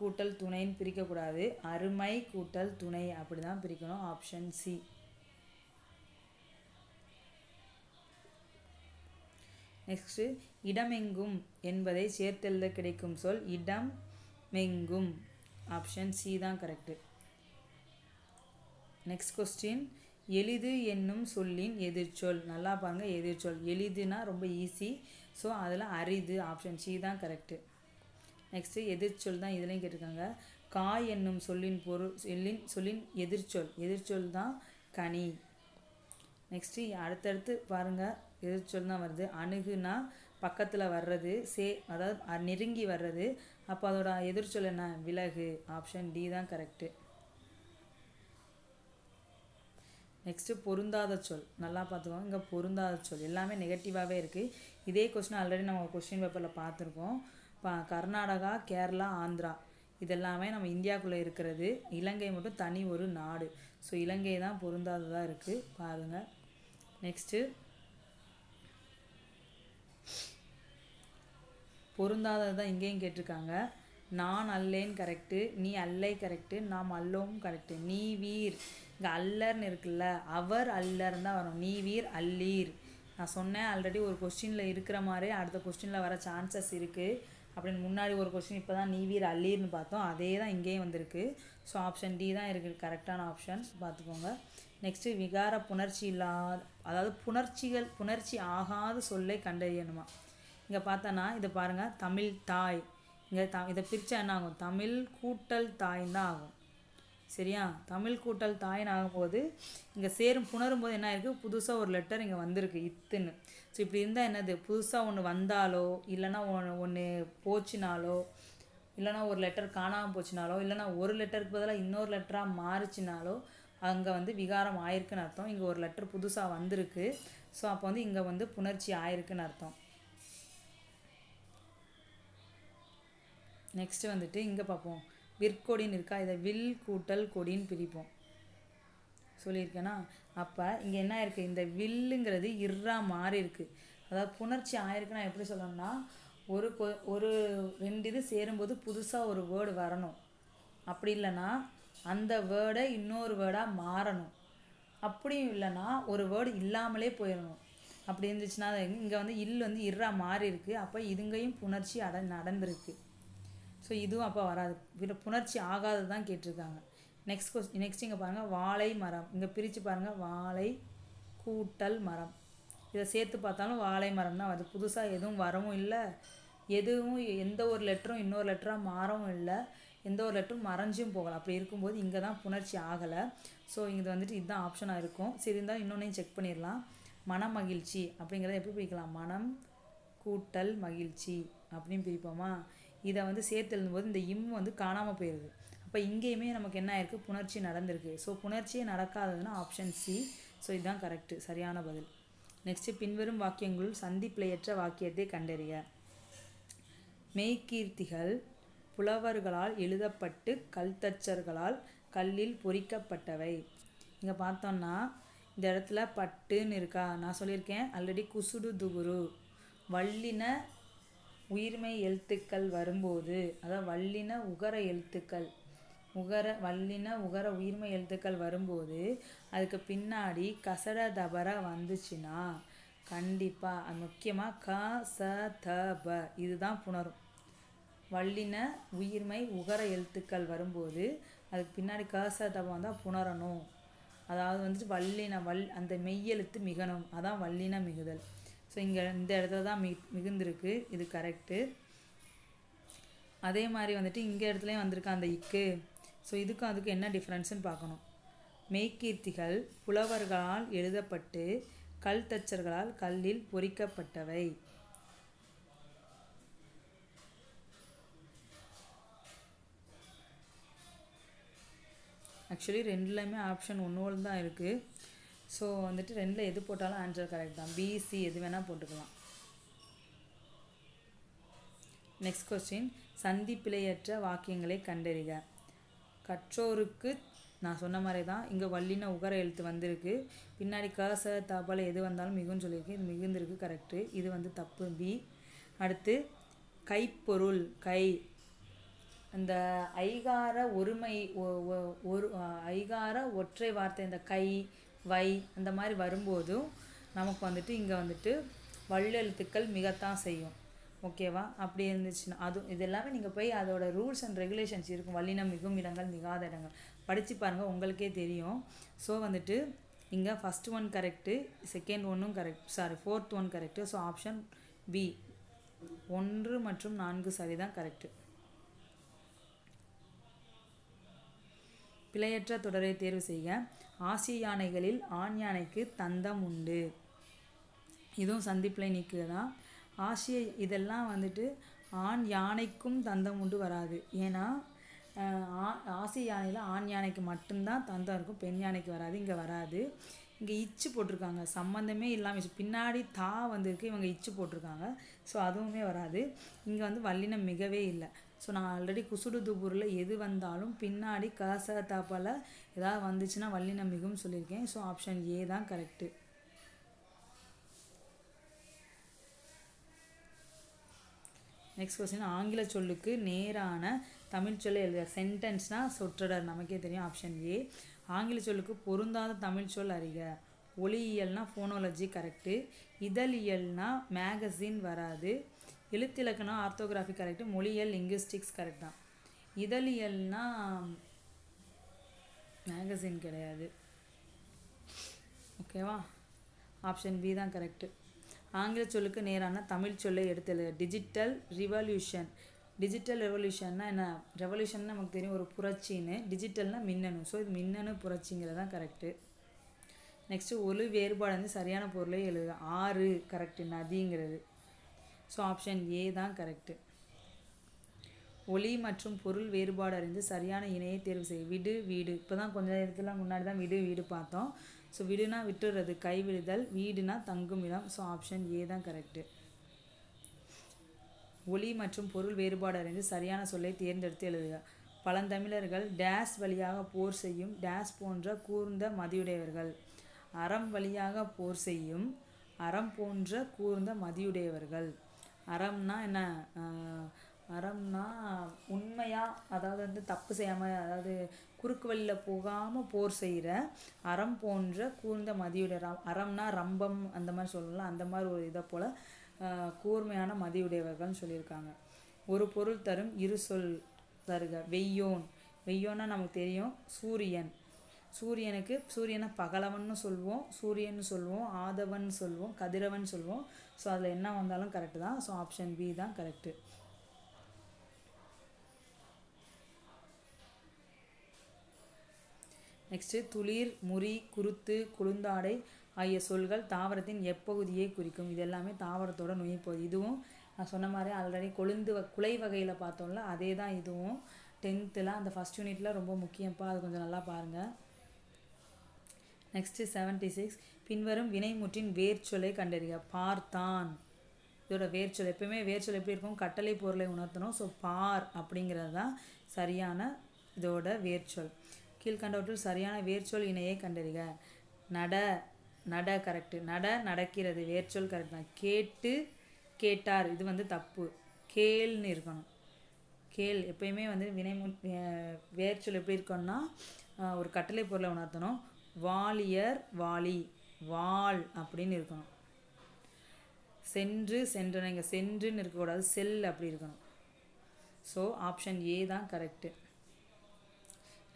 கூட்டல் துணைன்னு பிரிக்கக்கூடாது, அருமை கூட்டல் துணை அப்படி தான் பிரிக்கணும். Option C. நெக்ஸ்ட்டு, இடமெங்கும் என்பதை சேர்த்தெழுத கிடைக்கும் சொல் இடமெங்கும். ஆப்ஷன் சி தான் கரெக்டு. நெக்ஸ்ட் கொஸ்டின், எளிது என்னும் சொல்லின் எதிர்ச்சொல். நல்லா பாருங்கள், எதிர்ச்சொல். எளிதுனா ரொம்ப ஈஸி, ஸோ அதில் அரிது. ஆப்ஷன் சி தான் கரெக்டு. நெக்ஸ்ட்டு, எதிர்ச்சொல் தான் இதுலேயும் கேட்டிருக்காங்க. காய் என்னும் சொல்லின் எதிர்ச்சொல் தான் கனி. நெக்ஸ்ட்டு அடுத்தடுத்து பாருங்கள், எதிர்ச்சொல் தான் வருது. அணுகுனா பக்கத்தில் வர்றது, அதாவது நெருங்கி வர்றது, அப்போ அதோட எதிர்ச்சொல் என்ன, விலகு. ஆப்ஷன் டி தான் கரெக்டு. நெக்ஸ்ட்டு, பொருந்தாத சொல். நல்லா பார்த்துக்கோங்க, இங்கே பொருந்தாத சொல் எல்லாமே நெகட்டிவாகவே இருக்குது. இதே கொஸ்டின் ஆல்ரெடி நம்ம கொஸ்டின் பேப்பரில் பார்த்துருக்கோம். கர்நாடகா, கேரளா, ஆந்திரா இதெல்லாமே நம்ம இந்தியாவுக்குள்ளே இருக்கிறது. இலங்கை மட்டும் தனி ஒரு நாடு. ஸோ இலங்கை தான் பொருந்தாததாக இருக்குது, பாருங்கள். நெக்ஸ்ட்டு, பொருந்தாதது தான் இங்கேயும் கேட்டிருக்காங்க. நான் அல்லேன் கரெக்டு, நீ அல்லை கரெக்டு, நாம் அல்லோம் கரெக்டு. நீ வீர், இங்கே அல்லர்னு இருக்குல்ல, அவர் அல்லர்னு தான் வரும். நீ வீர் அல்லீர். நான் சொன்னேன் ஆல்ரெடி ஒரு கொஸ்டினில் இருக்கிற மாதிரி அடுத்த கொஸ்டினில் வர சான்சஸ் இருக்குது அப்படின்னு. முன்னாடி ஒரு கொஸ்டின் இப்போ தான் நீ வீர் அல்லீர்னு பார்த்தோம், அதே தான் இங்கேயும் வந்திருக்கு. ஸோ ஆப்ஷன் டி தான் இருக்குது கரெக்டான ஆப்ஷன், பார்த்துக்கோங்க. நெக்ஸ்ட்டு, விகார புணர்ச்சி இல்லாத, அதாவது புணர்ச்சி ஆகாத சொல்லை கண்டறியணுமா. இங்கே பார்த்தோன்னா இதை பாருங்கள், தமிழ் தாய். இங்கே இதை பிரித்தா என்ன ஆகும், தமிழ் கூட்டல் தாய்ன்னு தான் ஆகும். சரியா, தமிழ் கூட்டல் தாயின்னு ஆகும்போது இங்கே புணரும் போது என்ன இருக்குது, புதுசாக ஒரு லெட்டர் இங்கே வந்திருக்கு, இத்துன்னு. ஸோ இப்படி இருந்தால் என்னது, புதுசாக ஒன்று வந்தாலோ இல்லைனா ஒன்று போச்சுனாலோ, இல்லைனா ஒரு லெட்டர் காணாமல் போச்சுனாலோ, இல்லைனா ஒரு லெட்டருக்கு பதிலாக இன்னொரு லெட்டராக மாறிச்சினாலோ அங்கே விகாரம் ஆயிருக்குன்னு அர்த்தம். இங்கே ஒரு லெட்டர் புதுசாக வந்திருக்கு, ஸோ அப்போ இங்கே புணர்ச்சி ஆயிருக்குன்னு அர்த்தம். நெக்ஸ்ட்டு இங்கே பார்ப்போம், விற்கொடின்னு இருக்கா, இதை வில் கூட்டல் கொடின்னு பிரிப்போம் சொல்லியிருக்கேன்னா. அப்போ இங்கே என்ன இருக்குது, இந்த வில்லுங்கிறது இர்ரா மாறி இருக்குது. அதாவது புணர்ச்சி ஆயிருக்குன்னா எப்படி சொல்லணும்னா ஒரு 2 இது சேரும்போது புதுசாக ஒரு வேர்டு வரணும். அப்படி இல்லைன்னா அந்த வேர்டை இன்னொரு வேர்டாக மாறணும். அப்படியும் இல்லைன்னா ஒரு வேர்டு இல்லாமலே போயிடணும். அப்படி இருந்துச்சுன்னா இங்கே வந்து வந்து இர்ரா மாறி இருக்கு. அப்போ இதுங்கையும் புணர்ச்சி நடந்திருக்கு. ஸோ இதுவும் அப்போ வராது. புணர்ச்சி ஆகாதது தான் கேட்டிருக்காங்க. நெக்ஸ்ட் இங்கே பாருங்கள், வாழை மரம். இங்கே பிரித்து பாருங்கள், வாழை கூட்டல் மரம். இதை சேர்த்து பார்த்தாலும் வாழை மரம் தான் வருது. புதுசாக எதுவும் வரவும் இல்லை, எதுவும் எந்த ஒரு லெட்டரும் இன்னொரு லெட்டராக மாறவும் இல்லை, எந்த ஒரு லெட்டரும் மறைஞ்சும் போகலை. அப்படி இருக்கும்போது இங்கே தான் புணர்ச்சி ஆகலை. ஸோ இது வந்துட்டு இதுதான் ஆப்ஷனாக இருக்கும். சரி, இருந்தால் இன்னொன்றையும் செக் பண்ணிடலாம். மனமகிழ்ச்சி அப்படிங்கிறத எப்படி பிரிக்கலாம்? மனம் கூட்டல் மகிழ்ச்சி அப்படின்னு பிரிப்போமா? இதை வந்து சேர்த்து எழுதும்போது இந்த வந்து காணாமல் போயிடுது. அப்போ இங்கேயுமே நமக்கு என்ன ஆயிருக்கு? புணர்ச்சி நடந்திருக்கு. ஸோ புணர்ச்சியே நடக்காததுன்னா ஆப்ஷன் சி. ஸோ இதுதான் கரெக்டு, சரியான பதில். நெக்ஸ்ட்டு, பின்வரும் வாக்கியங்களுள் சந்திப்பிழையற்ற வாக்கியத்தை கண்டறிய. மெய்கீர்த்திகள் புலவர்களால் எழுதப்பட்டு கல்தச்சர்களால் கல்லில் பொறிக்கப்பட்டவை. இங்கே பார்த்தோம்னா இந்த இடத்துல பட்டுன்னு இருக்கா? நான் சொல்லியிருக்கேன் ஆல்ரெடி, குசுடு துகுரு வல்லின உயிர்மை எழுத்துக்கள் வரும்போது, அதாவது வல்லின உகர எழுத்துக்கள் வல்லின உகர உயிர்மை எழுத்துக்கள் வரும்போது அதுக்கு பின்னாடி கசட தபர வந்துச்சுன்னா கண்டிப்பாக அது முக்கியமாக க ச த ப இதுதான் புணரும். வல்லின உயிர்மை உகர எழுத்துக்கள் வரும்போது அதுக்கு பின்னாடி க ச த ப வந்தால் புணரணும். அதாவது வந்துட்டு வல்லின அந்த மெய்யெழுத்து மிகணும், அதான் வல்லின மிகுதல். ஸோ இங்கே இந்த இடத்துல தான் மிகுந்திருக்கு, இது கரெக்டு. அதே மாதிரி வந்துட்டு இங்கே இடத்துலையும் வந்திருக்கா அந்த இக்கு. ஸோ இதுக்கும் அதுக்கும் என்ன டிஃப்ரென்ஸ்னு பார்க்கணும். மெய்கீர்த்திகள் புலவர்களால் எழுதப்பட்டு கல் தச்சர்களால் கல்லில் பொறிக்கப்பட்டவை. ஆக்சுவலி ரெண்டுலையுமே ஆப்ஷன் ஒன்று தான் இருக்குது. ஸோ வந்துட்டு ரெண்டில் எது போட்டாலும் ஆன்சர் கரெக்ட் தான். பிசி எது வேணால் போட்டுக்கலாம். நெக்ஸ்ட் கொஸ்டின், சந்திப்பிழையற்ற வாக்கியங்களை கண்டறிக. கற்றோருக்கு நான் சொன்ன மாதிரி தான் இங்கே வல்லின உகர எழுத்து வந்திருக்கு. பின்னாடி கச தபால் எது வந்தாலும் மிகுன்னு சொல்லியிருக்கு. இது மிகுந்திருக்கு, கரெக்டு. இது வந்து தப்பு, பி. அடுத்து, கைப்பொருள் கை அந்த ஐகார ஒருமை ஒரு ஐகார ஒற்றை வார்த்தை இந்த கை வை அந்த மாதிரி வரும்போதும் நமக்கு வந்துட்டு இங்கே வந்துட்டு வல்லெழுத்துக்கள் மிகத்தான் செய்யும். ஓகேவா? அப்படி இருந்துச்சுன்னா இது எல்லாமே நீங்கள் போய் அதோட ரூல்ஸ் அண்ட் ரெகுலேஷன்ஸ் இருக்கும். வல்லினம் மிகும் இடங்கள் மிகாத இடங்கள் படித்து பாருங்கள், உங்களுக்கே தெரியும். ஸோ வந்துட்டு இங்கே ஃபஸ்ட் ஒன் கரெக்டு, செகண்ட் ஒன்றும் correct, fourth one correct. So option B 1 மற்றும் 4 சரிதான் கரெக்டு. பிழையற்ற தொடரை தேர்வு செய்ய. ஆசிய யானைகளில் ஆண் யானைக்கு தந்தம் உண்டு. இதுவும் சந்திப்பிழை நீக்கு தான். ஆசிய இதெல்லாம் வந்துட்டு ஆண் யானைக்கும் தந்தம் உண்டு வராது. ஏன்னா ஆசிய யானையில் ஆண் யானைக்கு மட்டும்தான் தந்தம் இருக்கும், பெண் யானைக்கு வராது. இங்கே வராது. இங்கே இச்சு போட்டிருக்காங்க, சம்மந்தமே இல்லாமல் பின்னாடி தா வந்திருக்கு, இவங்க இச்சு போட்டிருக்காங்க. ஸோ அதுவுமே வராது. இங்கே வந்து வல்லினம் மிகவே இல்லை. ஸோ நான் ஆல்ரெடி குசுடு துபூரில் எது வந்தாலும் பின்னாடி கச தாப்பால் ஏதாவது வந்துச்சுன்னா வல்லினம் மிகும்னு சொல்லியிருக்கேன். ஸோ ஆப்ஷன் ஏ தான் கரெக்டு. நெக்ஸ்ட் கொஸ்டின், ஆங்கில சொல்லுக்கு நேரான தமிழ் சொல்லை எழுத. சென்டென்ஸ்னால் சொற்றொடர், நமக்கே தெரியும், ஆப்ஷன் ஏ. ஆங்கில சொல்லுக்கு பொருந்தாத தமிழ் சொல் அறிக. ஒளியியல்னா ஃபோனோலஜி கரெக்டு. இதழியல்னா மேகசின் வராது. எழுத்திலக்கணா ஆர்த்தோகிராஃபி கரெக்டு. மொழியியல் லிங்குவிஸ்டிக்ஸ் கரெக்ட் தான். இதழியல்னா மேகசின் கிடையாது. ஓகேவா? ஆப்ஷன் பி தான் கரெக்டு. ஆங்கில சொல்லுக்கு நேரான தமிழ் சொல்லை எடுத்து. Digital revolution. டிஜிட்டல் ரெவல்யூஷன்னா என்ன? ரெவல்யூஷன் நமக்கு தெரியும், ஒரு புரட்சின்னு. டிஜிட்டல்னா மின்னணு. ஸோ இது மின்னணு புரட்சிங்கிறது தான் கரெக்டு. நெக்ஸ்ட்டு, ஒலி வேறுபாடு வந்து சரியான பொருளை எழுதுக. ஆறு கரெக்டு, நதிங்கிறது. ஸோ ஆப்ஷன் ஏ தான் கரெக்டு. ஒலி மற்றும் பொருள் வேறுபாடு அறிந்து சரியான இணையை தேர்வு செய்ய. விடு வீடு. இப்போ தான் கொஞ்சம் நேரத்துல முன்னாடி தான் விடு வீடு பார்த்தோம். ஸோ விடுனா விட்டுறது, கைவிடுதல். வீடுனா தங்கும் இடம். ஸோ ஆப்ஷன் ஏ தான் கரெக்டு. ஒலி மற்றும் பொருள் வேறுபாடு அறிந்து சரியான சொல்லை தேர்ந்தெடுத்து எழுதுக. பழந்தமிழர்கள் டேஸ் வழியாக போர் செய்யும் டேஸ் போன்ற கூர்ந்த மதியுடையவர்கள். அறம் வழியாக போர் செய்யும் அறம் போன்ற கூர்ந்த மதியுடையவர்கள். அறம்னா என்ன? அறம்னா உண்மையாக, அதாவது வந்து தப்பு செய்யாமல், அதாவது குறுக்கு வழியில் போகாமல் போர் செய்கிற அறம் போன்ற கூர்ந்த மதியுடைய. அறம்னா ரம்பம் அந்த மாதிரி சொல்லலாம், அந்த மாதிரி ஒரு இதை போல் கூர்மையான மதியுடையவர்கள்னு சொல்லியிருக்காங்க. ஒரு பொருள் தரும் இரு சொல் தருக. வெய்யோன். வெய்யோன்னா நமக்கு தெரியும் சூரியன். சூரியனை பகலவன்னு சொல்லுவோம், சூரியன் சொல்லுவோம், ஆதவன் சொல்லுவோம், கதிரவன் சொல்லுவோம். ஸோ அதில் என்ன வந்தாலும் கரெக்டு தான். ஸோ ஆப்ஷன் பி தான் கரெக்டு. நெக்ஸ்ட்டு துளிர், முறி, குருத்து, குளுந்தாடை ஆகிய சொல்கள் தாவரத்தின் எப்பகுதியை குறிக்கும். இது எல்லாமே தாவரத்தோட நுனிப்பகுதி. இதுவும் நான் சொன்ன மாதிரி ஆல்ரெடி குலை வகையில் பார்த்தோம்ல, அதே தான் இதுவும். 10th அந்த ஃபஸ்ட் யூனிட்டில் ரொம்ப முக்கியம்ப்பா, அது கொஞ்சம் நல்லா பாருங்கள். நெக்ஸ்ட்டு 76 பின்வரும் வினைமுற்றின் வேர்ச்சொல்லை கண்டறிக. பார்த்தான். இதோட வேர்ச்சொல், எப்பவுமே வேர்ச்சொல் எப்படி இருக்கும்? கட்டளை பொருளை உணர்த்தணும். ஸோ பார் அப்படிங்கிறது தான் சரியான இதோட வேர்ச்சொல். கீழ்கண்டவற்றில் சரியான வேர்ச்சொல் இணையை கண்டறிக. நட கரெக்டு. நடக்கிறது வேர்ச்சொல் கரெக்ட் தான். கேட்டு, கேட்டார், இது வந்து தப்பு. கேள்னு இருக்கணும். கேள் எப்பயுமே வந்து வேர்ச்சொல் எப்படி இருக்கணும்னா ஒரு கட்டளை பொருளை உணர்த்தணும். வாலியர், வாலி, வால் அப்படின்னு இருக்கணும். சென்று, சென்றன, இங்கே சென்றுன்னு இருக்கக்கூடாது, செல் அப்படி இருக்கணும். ஸோ ஆப்ஷன் ஏ தான் கரெக்டு.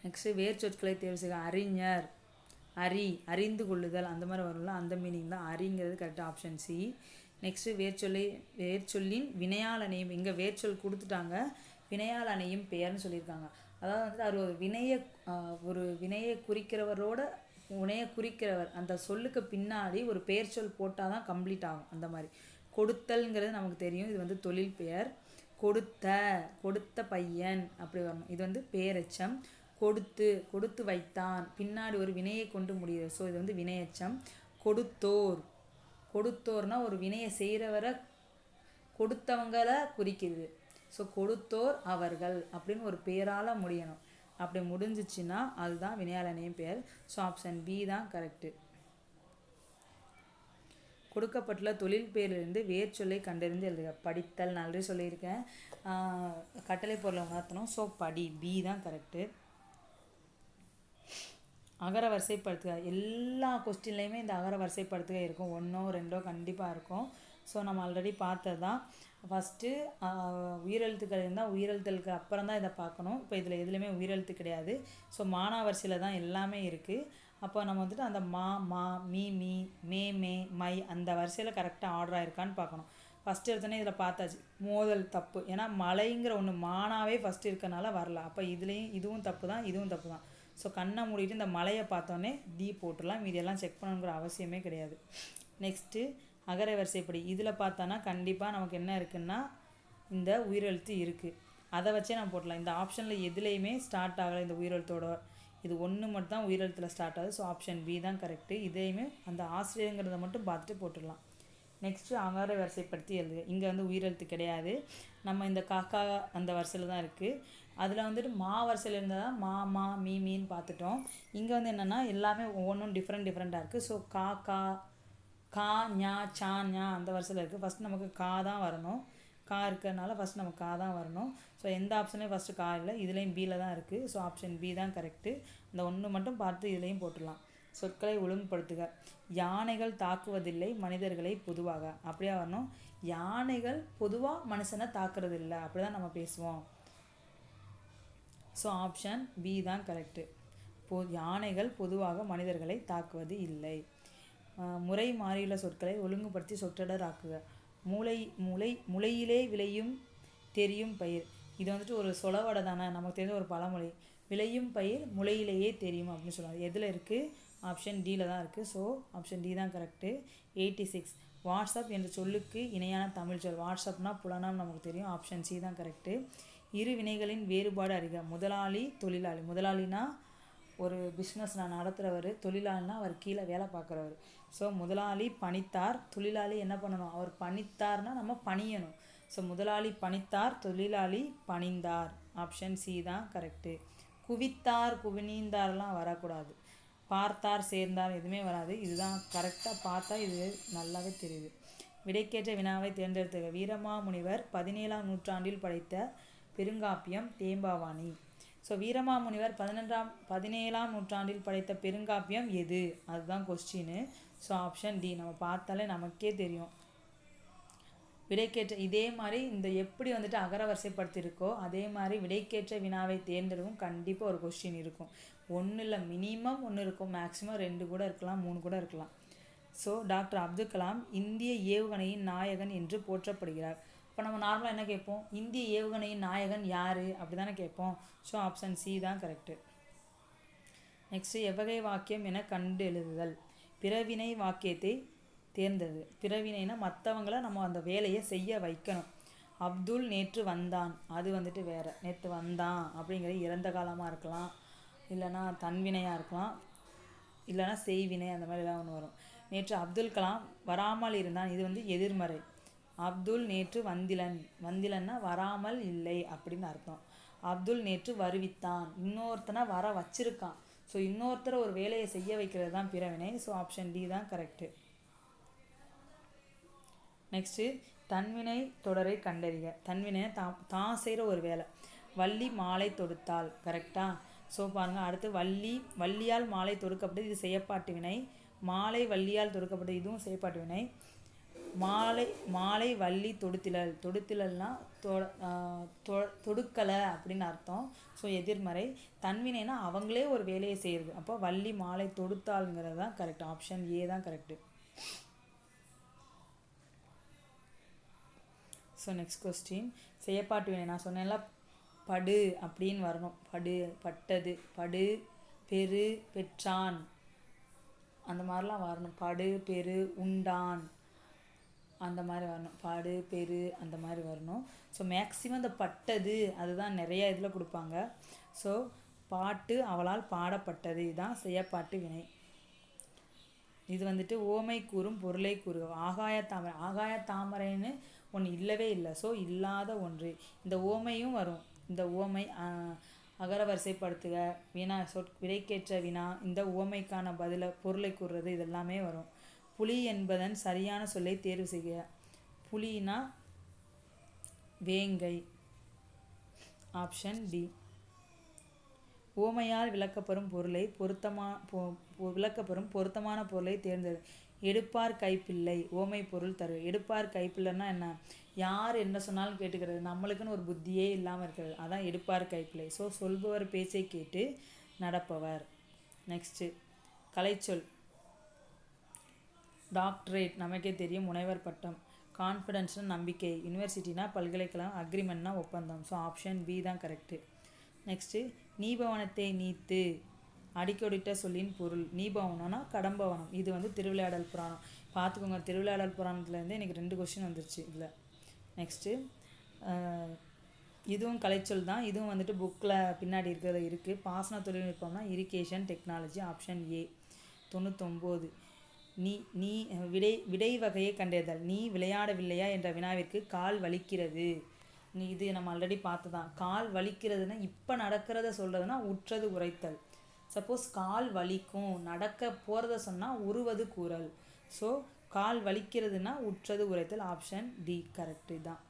நெக்ஸ்ட்டு வேர்ச்சொற்களை தேர்வு செய்ய. அறிஞர், அறிந்து கொள்ளுதல் அந்த மாதிரி வரும்ல, அந்த மீனிங் தான். அறிங்கிறது கரெக்டாக ஆப்ஷன் சி. நெக்ஸ்ட்டு வேர்ச்சொல்லின் வினையாளனையும், இங்கே வேர்ச்சொல் கொடுத்துட்டாங்க, வினையாளனையும் பெயர்னு சொல்லியிருக்காங்க. அதாவது வந்து அது ஒரு வினையை குறிக்கிறவரோட குறிக்கிறவர் அந்த சொல்லுக்கு பின்னாடி ஒரு பெயர் சொல் போட்டால் தான் கம்ப்ளீட் ஆகும். அந்த மாதிரி கொடுத்தல்ங்கிறது நமக்கு தெரியும், இது வந்து தொழில் பெயர். கொடுத்த பையன் அப்படி வரணும், இது வந்து பெயரெச்சம். கொடுத்து வைத்தான், பின்னாடி ஒரு வினையை கொண்டு முடியுது, ஸோ இது வந்து வினையெச்சம். கொடுத்தோர்னா ஒரு வினையை செய்கிறவரை கொடுத்தவங்களை குறிக்குது. ஸோ கொடுத்தோர் அவர்கள் அப்படின்னு ஒரு பெயரால் முடியணும். அப்படி முடிஞ்சிச்சுன்னா அதுதான் வினையாளனையும் பெயர். ஸோ ஆப்ஷன் பி தான் கரெக்டு. கொடுக்கப்பட்டுள்ள தொழில் பெயரிலிருந்து வேர்ச்சொல்லை கண்டறிந்து எழுதுக. படித்தல், நல்லது சொல்லியிருக்கேன். கட்டளை பொருளை உணர்த்தணும். ஸோ படி, பி தான் கரெக்டு. அகர வரிசைப்படுத்துக. எல்லா கொஸ்டின்லேயுமே இந்த அகர வரிசைப்படுத்துக இருக்கும், 1ஓ 2ஓ கண்டிப்பாக இருக்கும். ஸோ நம்ம ஆல்ரெடி பார்த்தது தான். ஃபஸ்ட்டு உயிரெழுத்துக்கள் இருந்தால் உயிரெழுத்துக்களுக்கு அப்புறம் தான் இதை பார்க்கணும். இப்போ இதில் எதுலேயுமே உயிரெழுத்து கிடையாது. ஸோ மானாவரிசையில் தான் எல்லாமே இருக்குது. அப்போ நம்ம வந்துட்டு அந்த மா, மீ, மே, மை அந்த வரிசையில் கரெக்டாக ஆர்டர் ஆயிருக்கான்னு பார்க்கணும். ஃபஸ்ட்டு எடுத்தோன்னே இதில் பார்த்தாச்சு, மோதல் தப்பு. ஏன்னா மலைங்கிற ஒன்று மானாவே ஃபஸ்ட்டு இருக்கனால வரல. அப்போ இதுவும் தப்பு தான், இதுவும் தப்பு தான். ஸோ கண்ணை மூடிட்டு இந்த மலையை பார்த்தோன்னே டி போட்டுடலாம். இதெல்லாம் செக் பண்ணணுங்கிற அவசியமே கிடையாது. நெக்ஸ்ட்டு அகர வரிசைப்படி இதில் பார்த்தோன்னா கண்டிப்பாக நமக்கு என்ன இருக்குன்னா இந்த உயிரெழுத்து இருக்குது, அதை வச்சே நம்ம போட்டலாம். இந்த ஆப்ஷனில் எதுலேயுமே ஸ்டார்ட் ஆகலை இந்த உயிரெழுத்தோட, இது ஒன்று மட்டும் தான் உயிரெழுத்தில் ஸ்டார்ட் ஆகுது. ஸோ ஆப்ஷன் பி தான் கரெக்டு. இதையுமே அந்த ஆசிரியங்கிறத மட்டும் பார்த்துட்டு போட்டுடலாம். நெக்ஸ்ட்டு அகர வரிசைப்படுத்தி எழுதுக. இங்கே வந்து உயிரெழுத்து கிடையாது, நம்ம இந்த காக்கா அந்த வரிசையில் தான் இருக்குது. அதில் வந்துட்டு மா வரிசையில் இருந்தால் தான் மா, மீன்னு பார்த்துட்டோம். இங்கே வந்து என்னென்னா எல்லாமே ஒவ்வொன்றும் டிஃப்ரெண்ட்டாக இருக்குது. ஸோ கா, ஞா, சா, ஞா அந்த வரிசையில் இருக்குது. ஃபஸ்ட்டு நமக்கு கா தான் வரணும். கா இருக்கிறதுனால ஃபஸ்ட் நமக்கு கா தான் வரணும். ஸோ எந்த ஆப்ஷன்லேயும் ஃபஸ்ட்டு கா இல்லை, இதுலேயும் பியில் தான் இருக்குது. ஸோ ஆப்ஷன் பி தான் கரெக்டு. இந்த ஒன்று மட்டும் பார்த்து இதுலேயும் போட்டுடலாம். சொற்களை ஒழுங்குபடுத்துக. யானைகள் தாக்குவதில்லை மனிதர்களை பொதுவாக, அப்படியே வரணும். யானைகள் பொதுவாக மனுஷனை தாக்குறது இல்லை, அப்படி தான் நம்ம பேசுவோம். ஸோ ஆப்ஷன் பி தான் கரெக்டு. யானைகள் பொதுவாக மனிதர்களை தாக்குவது இல்லை. முறை மாறியுள்ள சொற்களை ஒழுங்குபடுத்தி சொற்றொடர் ஆக்குக. முளையிலே விளையும் தெரியும் பயிர். இது வந்துட்டு ஒரு சொலவடை தானே, நமக்கு தெரிஞ்ச ஒரு பழமொழி. விளையும் பயிர் முளையிலேயே தெரியும் அப்படின்னு சொல்லுவாங்க. எதில் இருக்குது? ஆப்ஷன் டியில் தான் இருக்குது. ஸோ ஆப்ஷன் டி தான் கரெக்டு. 86 வாட்ஸ்அப் என்ற சொல்லுக்கு இணையான தமிழ் சொல். வாட்ஸ்அப்னா புலனாம் நமக்கு தெரியும். ஆப்ஷன் சி தான் கரெக்டு. இரு வினைகளின் வேறுபாடு அறிக. முதலாளி, தொழிலாளி. முதலாளினா ஒரு பிஸ்னஸ் நான் நடத்துகிறவர், தொழிலாளினா அவர் கீழே வேலை பார்க்குறவர். ஸோ முதலாளி பணித்தார், தொழிலாளி என்ன பண்ணணும்? அவர் பணித்தார்னா நம்ம பணியணும். ஸோ முதலாளி பணித்தார், தொழிலாளி பணிந்தார். ஆப்ஷன் சி தான் கரெக்டு. குவித்தார், குவினீந்தார்லாம் வரக்கூடாது. பார்த்தார் சேர்ந்தார் எதுவுமே வராது. இதுதான் கரெக்டாக பார்த்தா இது நல்லாவே தெரியுது. விடைக்கேற்ற வினாவை தேர்ந்தெடுத்துக. வீரமாமுனிவர் 17ஆம் நூற்றாண்டில் படைத்த பெருங்காப்பியம் தேம்பாவணி. ஸோ வீரமாமுனிவர் 17ஆம் நூற்றாண்டில் படைத்த பெருங்காப்பியம் எது? அதுதான் கொஸ்டின். So option D. நம்ம பார்த்தாலே நமக்கே தெரியும். விடைக்கேற்ற இதே மாதிரி இந்த எப்படி வந்துட்டு அகர வரிசைப்படுத்தியிருக்கோ அதே மாதிரி விடைக்கேற்ற வினாவை தேர்ந்தெடுக்கும் கண்டிப்பாக ஒரு கொஸ்டின் இருக்கும். ஒன்று இல்லை, மினிமம் ஒன்று இருக்கும், மேக்ஸிமம் 2 கூட இருக்கலாம், 3 கூட இருக்கலாம். ஸோ டாக்டர் அப்துல் கலாம் இந்திய ஏவுகணையின் நாயகன் என்று போற்றப்படுகிறார். இப்போ நம்ம நார்மலாக என்ன கேட்போம்? இந்திய ஏவுகணையின் நாயகன் யார் அப்படி தானே கேட்போம். ஸோ ஆப்ஷன் சி தான் கரெக்டு. நெக்ஸ்ட்டு எவ்வகை வாக்கியம் என கண்டு எழுதுதல். பிறவினை வாக்கியத்தை தேர்ந்தது. பிறவினைனா மற்றவங்கள நம்ம அந்த வேலையை செய்ய வைக்கணும். அப்துல் நேற்று வந்தான், அது வந்துட்டு வேறு. நேற்று வந்தான் அப்படிங்கிறது இறந்த காலமாக இருக்கலாம், இல்லைனா தன்வினையாக இருக்கலாம், இல்லைனா செய்வினை, அந்த மாதிரி ஏதாவது ஒன்று வரும். நேற்று அப்துல் கலாம் வராமல் இருந்தான், இது வந்து எதிர்மறை. அப்துல் நேற்று வந்திலன், வந்திலன்னா வராமல் இல்லை அப்படின்னு அர்த்தம். அப்துல் நேற்று வருவித்தான், இன்னொருத்தனை வர வச்சிருக்கான். ஸோ இன்னொருத்தரை ஒரு வேலையை செய்ய வைக்கிறது தான் பிறவினை. ஸோ ஆப்ஷன் டி தான் கரெக்டு. நெக்ஸ்ட்டு தன்வினை தொடரை கண்டறிக. தன்வினை தான் செய்கிற ஒரு வேலை. வள்ளி மாலை தொடுத்தாள், கரெக்டாக? ஸோ பாருங்கள், அடுத்து வள்ளியால் மாலை தொடுக்கப்பட்டது, இது செய்யப்பாட்டு வினை. மாலை வள்ளியால் தொடுக்கப்பட்டது, இதுவும் செய்யப்பாட்டு வினை. மாலை வள்ளி தொடுத்திலல், தொடுத்திலல்னா தொடுக்கலை அப்படின்னு அர்த்தம். ஸோ எதிர்மறை. தன்வினைனா அவங்களே ஒரு வேலையை செய்கிறது. அப்போ வள்ளி மாலை தொடுத்தாள்ங்கிறது தான் கரெக்ட். ஆப்ஷன் ஏ தான் கரெக்டு. ஸோ நெக்ஸ்ட் கொஸ்டின், செய்யப்பாட்டு வினை. நான் சொன்னேன்ல படு அப்படின்னு வரணும். படு, பட்டது, படு, பெரு, பெற்றான், அந்த மாதிரிலாம் வரணும். படு, பெரு, உண்டான், அந்த மாதிரி வரணும். படு, பெரு, அந்த மாதிரி வரணும். ஸோ மேக்ஸிமம் இந்த பட்டது அதுதான் நிறைய இதில் கொடுப்பாங்க. ஸோ பாட்டு அவளால் பாடப்பட்டது, இதுதான் செய்யப்பாட்டு வினை. இது வந்துட்டு ஓமை கூறும் பொருளை கூறு. ஆகாயத்தாமரை, ஆகாயத்தாமரைன்னு ஒன்று இல்லவே இல்லை. ஸோ இல்லாத ஒன்று. இந்த ஓமையும் வரும். இந்த ஓமை அகர வரிசைப்படுத்துக, வினா விடைக்கேற்ற வினா, இந்த ஓமைக்கான பதிலை பொருளை கூறுறது, இதெல்லாமே வரும். புலி என்பதன் சரியான சொல்லை தேர்வு செய்க. புலினா வேங்கை. Option D. ஓமையால் விளக்கப்பெறும் பொருளை விளக்கப்பெறும் பொருத்தமான பொருளை தேர்ந்தெடு. எடுப்பார் கைப்பிள்ளை, ஓமை பொருள் தரு. எடுப்பார் கைப்பிள்ளைன்னா என்ன? யார் என்ன சொன்னாலும் கேட்டுக்கிறது, நம்மளுக்குன்னு ஒரு புத்தியே இல்லாமல் இருக்கிறது, அதான் எடுப்பார் கைப்பிள்ளை. ஸோ சொல்பவர் பேச்சை கேட்டு நடப்பவர். நெக்ஸ்ட்டு கலைச்சொல். டாக்டரேட், நமக்கே தெரியும், முனைவர் பட்டம். கான்ஃபிடென்ஸ்னா நம்பிக்கை. யூனிவர்சிட்டினா பல்கலைக்கழகம். அக்ரிமெண்ட்னா ஒப்பந்தம். ஸோ ஆப்ஷன் பி தான் கரெக்டு. நெக்ஸ்ட்டு நீபவனத்தை நீத்து, அடிக்கொடிட்ட சொல்லின் பொருள். நீபவனம்னா கடம்பவனம். இது வந்து திருவிளையாடல் புராணம். பார்த்துக்கோங்க, திருவிளையாடல் புராணத்துலேருந்து எனக்கு 2 கொஸ்டின் வந்துருச்சு இதில். நெக்ஸ்ட்டு இதுவும் கலைச்சொல் தான். இதுவும் வந்துட்டு புக்கில் பின்னாடி இருக்கிறது இருக்குது. பாசன தொழில்நுட்பம்னா இரிகேஷன் டெக்னாலஜி. Option A. 99. நீ விடை வகையை கண்டறிதல். நீ விளையாடவில்லையா என்ற வினாவிற்கு கால் வலிக்கிறது. இது நம்ம ஆல்ரெடி பார்த்து தான். கால் வலிக்கிறதுனா இப்போ நடக்கிறத சொல்கிறதுனா உற்றது உரைத்தல். சப்போஸ் கால் வலிக்கும், நடக்க போகிறத சொன்னால் உருவது கூறல். ஸோ கால் வலிக்கிறதுனா உற்றது உரைத்தல். ஆப்ஷன் டி கரெக்டு தான்.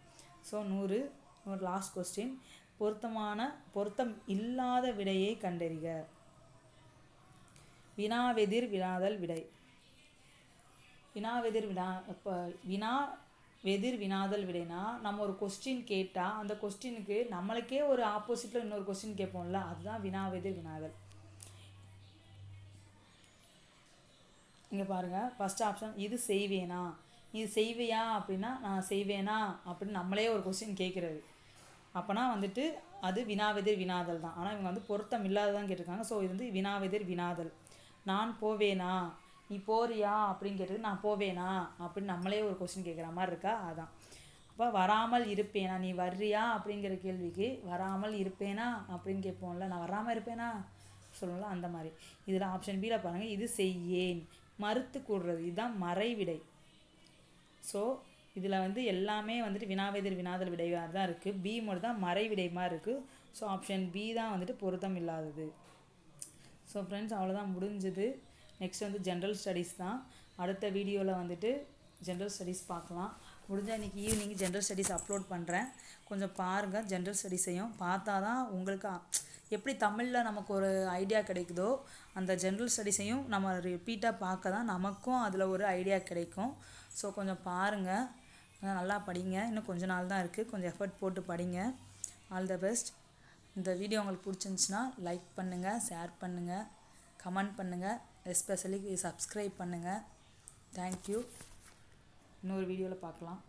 ஸோ 100. ஒரு லாஸ்ட் கொஸ்டின், பொருத்தம் இல்லாத விடையை கண்டறிக. வினாவெதிர் வினாதல் விடை. வினாவெதிர் வினாதல் விடைனா, நம்ம ஒரு கொஸ்டின் கேட்டால் அந்த கொஸ்டினுக்கு நம்மளுக்கே ஒரு ஆப்போசிட்டில் இன்னொரு கொஸ்டின் கேட்போம்ல, அதுதான் வினாவெதிர் வினாதல். இங்கே பாருங்கள், ஃபஸ்ட் ஆப்ஷன் இது செய்வேனா, இது செய்வியா அப்படின்னா நான் செய்வேனா அப்படின்னு நம்மளே ஒரு கொஸ்டின் கேட்குறது. அப்போனா வந்துட்டு அது வினாவெதிர் வினாதல் தான். ஆனால் இவங்க வந்து பொருத்தம் இல்லாததான் கேட்டிருக்காங்க. ஸோ இது வந்து வினாவெதிர் வினாதல். நான் போவேனா, நீ போறியா அப்படின்னு கேட்டது நான் போவேனா அப்படின்னு நம்மளே ஒரு கொஸ்டின் கேட்குற மாதிரி இருக்கா, அதான். அப்போ வராமல் இருப்பேனா, நீ வர்றியா அப்படிங்கிற கேள்விக்கு வராமல் இருப்பேனா அப்படின்னு கேட்போம்ல, நான் வராமல் இருப்பேனா சொல்லல, அந்த மாதிரி. இதில் ஆப்ஷன் பியில் பாருங்கள், இது செய்யேன், மறுத்து கூடுறது, இதுதான் மறைவிடை. ஸோ இதில் வந்து எல்லாமே வந்துட்டு வினாவெதிர் வினாதல் விடையாக தான் இருக்குது. பி மட்டும் தான் மறைவிடை மாதிரி இருக்குது. ஸோ ஆப்ஷன் பி தான் வந்துட்டு பொருத்தம் இல்லாதது. ஸோ ஃப்ரெண்ட்ஸ் அவ்வளோதான் முடிஞ்சது. நெக்ஸ்ட் வந்து ஜென்ரல் ஸ்டடீஸ் தான். அடுத்த வீடியோவில் வந்துட்டு ஜென்ரல் ஸ்டடீஸ் பார்க்கலாம். முடிஞ்சால் இன்றைக்கி ஈவினிங் ஜென்ரல் ஸ்டடீஸ் அப்லோட் பண்ணுறேன். கொஞ்சம் பாருங்கள். ஜென்ரல் ஸ்டடீஸையும் பார்த்தா தான் உங்களுக்கு எப்படி தமிழில் நமக்கு ஒரு ஐடியா கிடைக்குதோ அந்த ஜென்ரல் ஸ்டடீஸையும் நம்ம ரிப்பீட்டாக பார்க்க தான் நமக்கும் அதில் ஒரு ஐடியா கிடைக்கும். ஸோ கொஞ்சம் பாருங்கள், நல்லா படிங்க. இன்னும் கொஞ்சம் நாள் தான் இருக்குது, கொஞ்சம் எஃபர்ட் போட்டு படிங்க. All the best. இந்த வீடியோ உங்களுக்கு பிடிச்சிருந்துச்சுன்னா லைக் பண்ணுங்கள், ஷேர் பண்ணுங்கள், கமெண்ட் பண்ணுங்கள், எஸ்பெஷலி சப்ஸ்கிரைப் பண்ணுங்கள். தேங்க்யூ. இன்னொரு வீடியோவில் பார்க்கலாம்.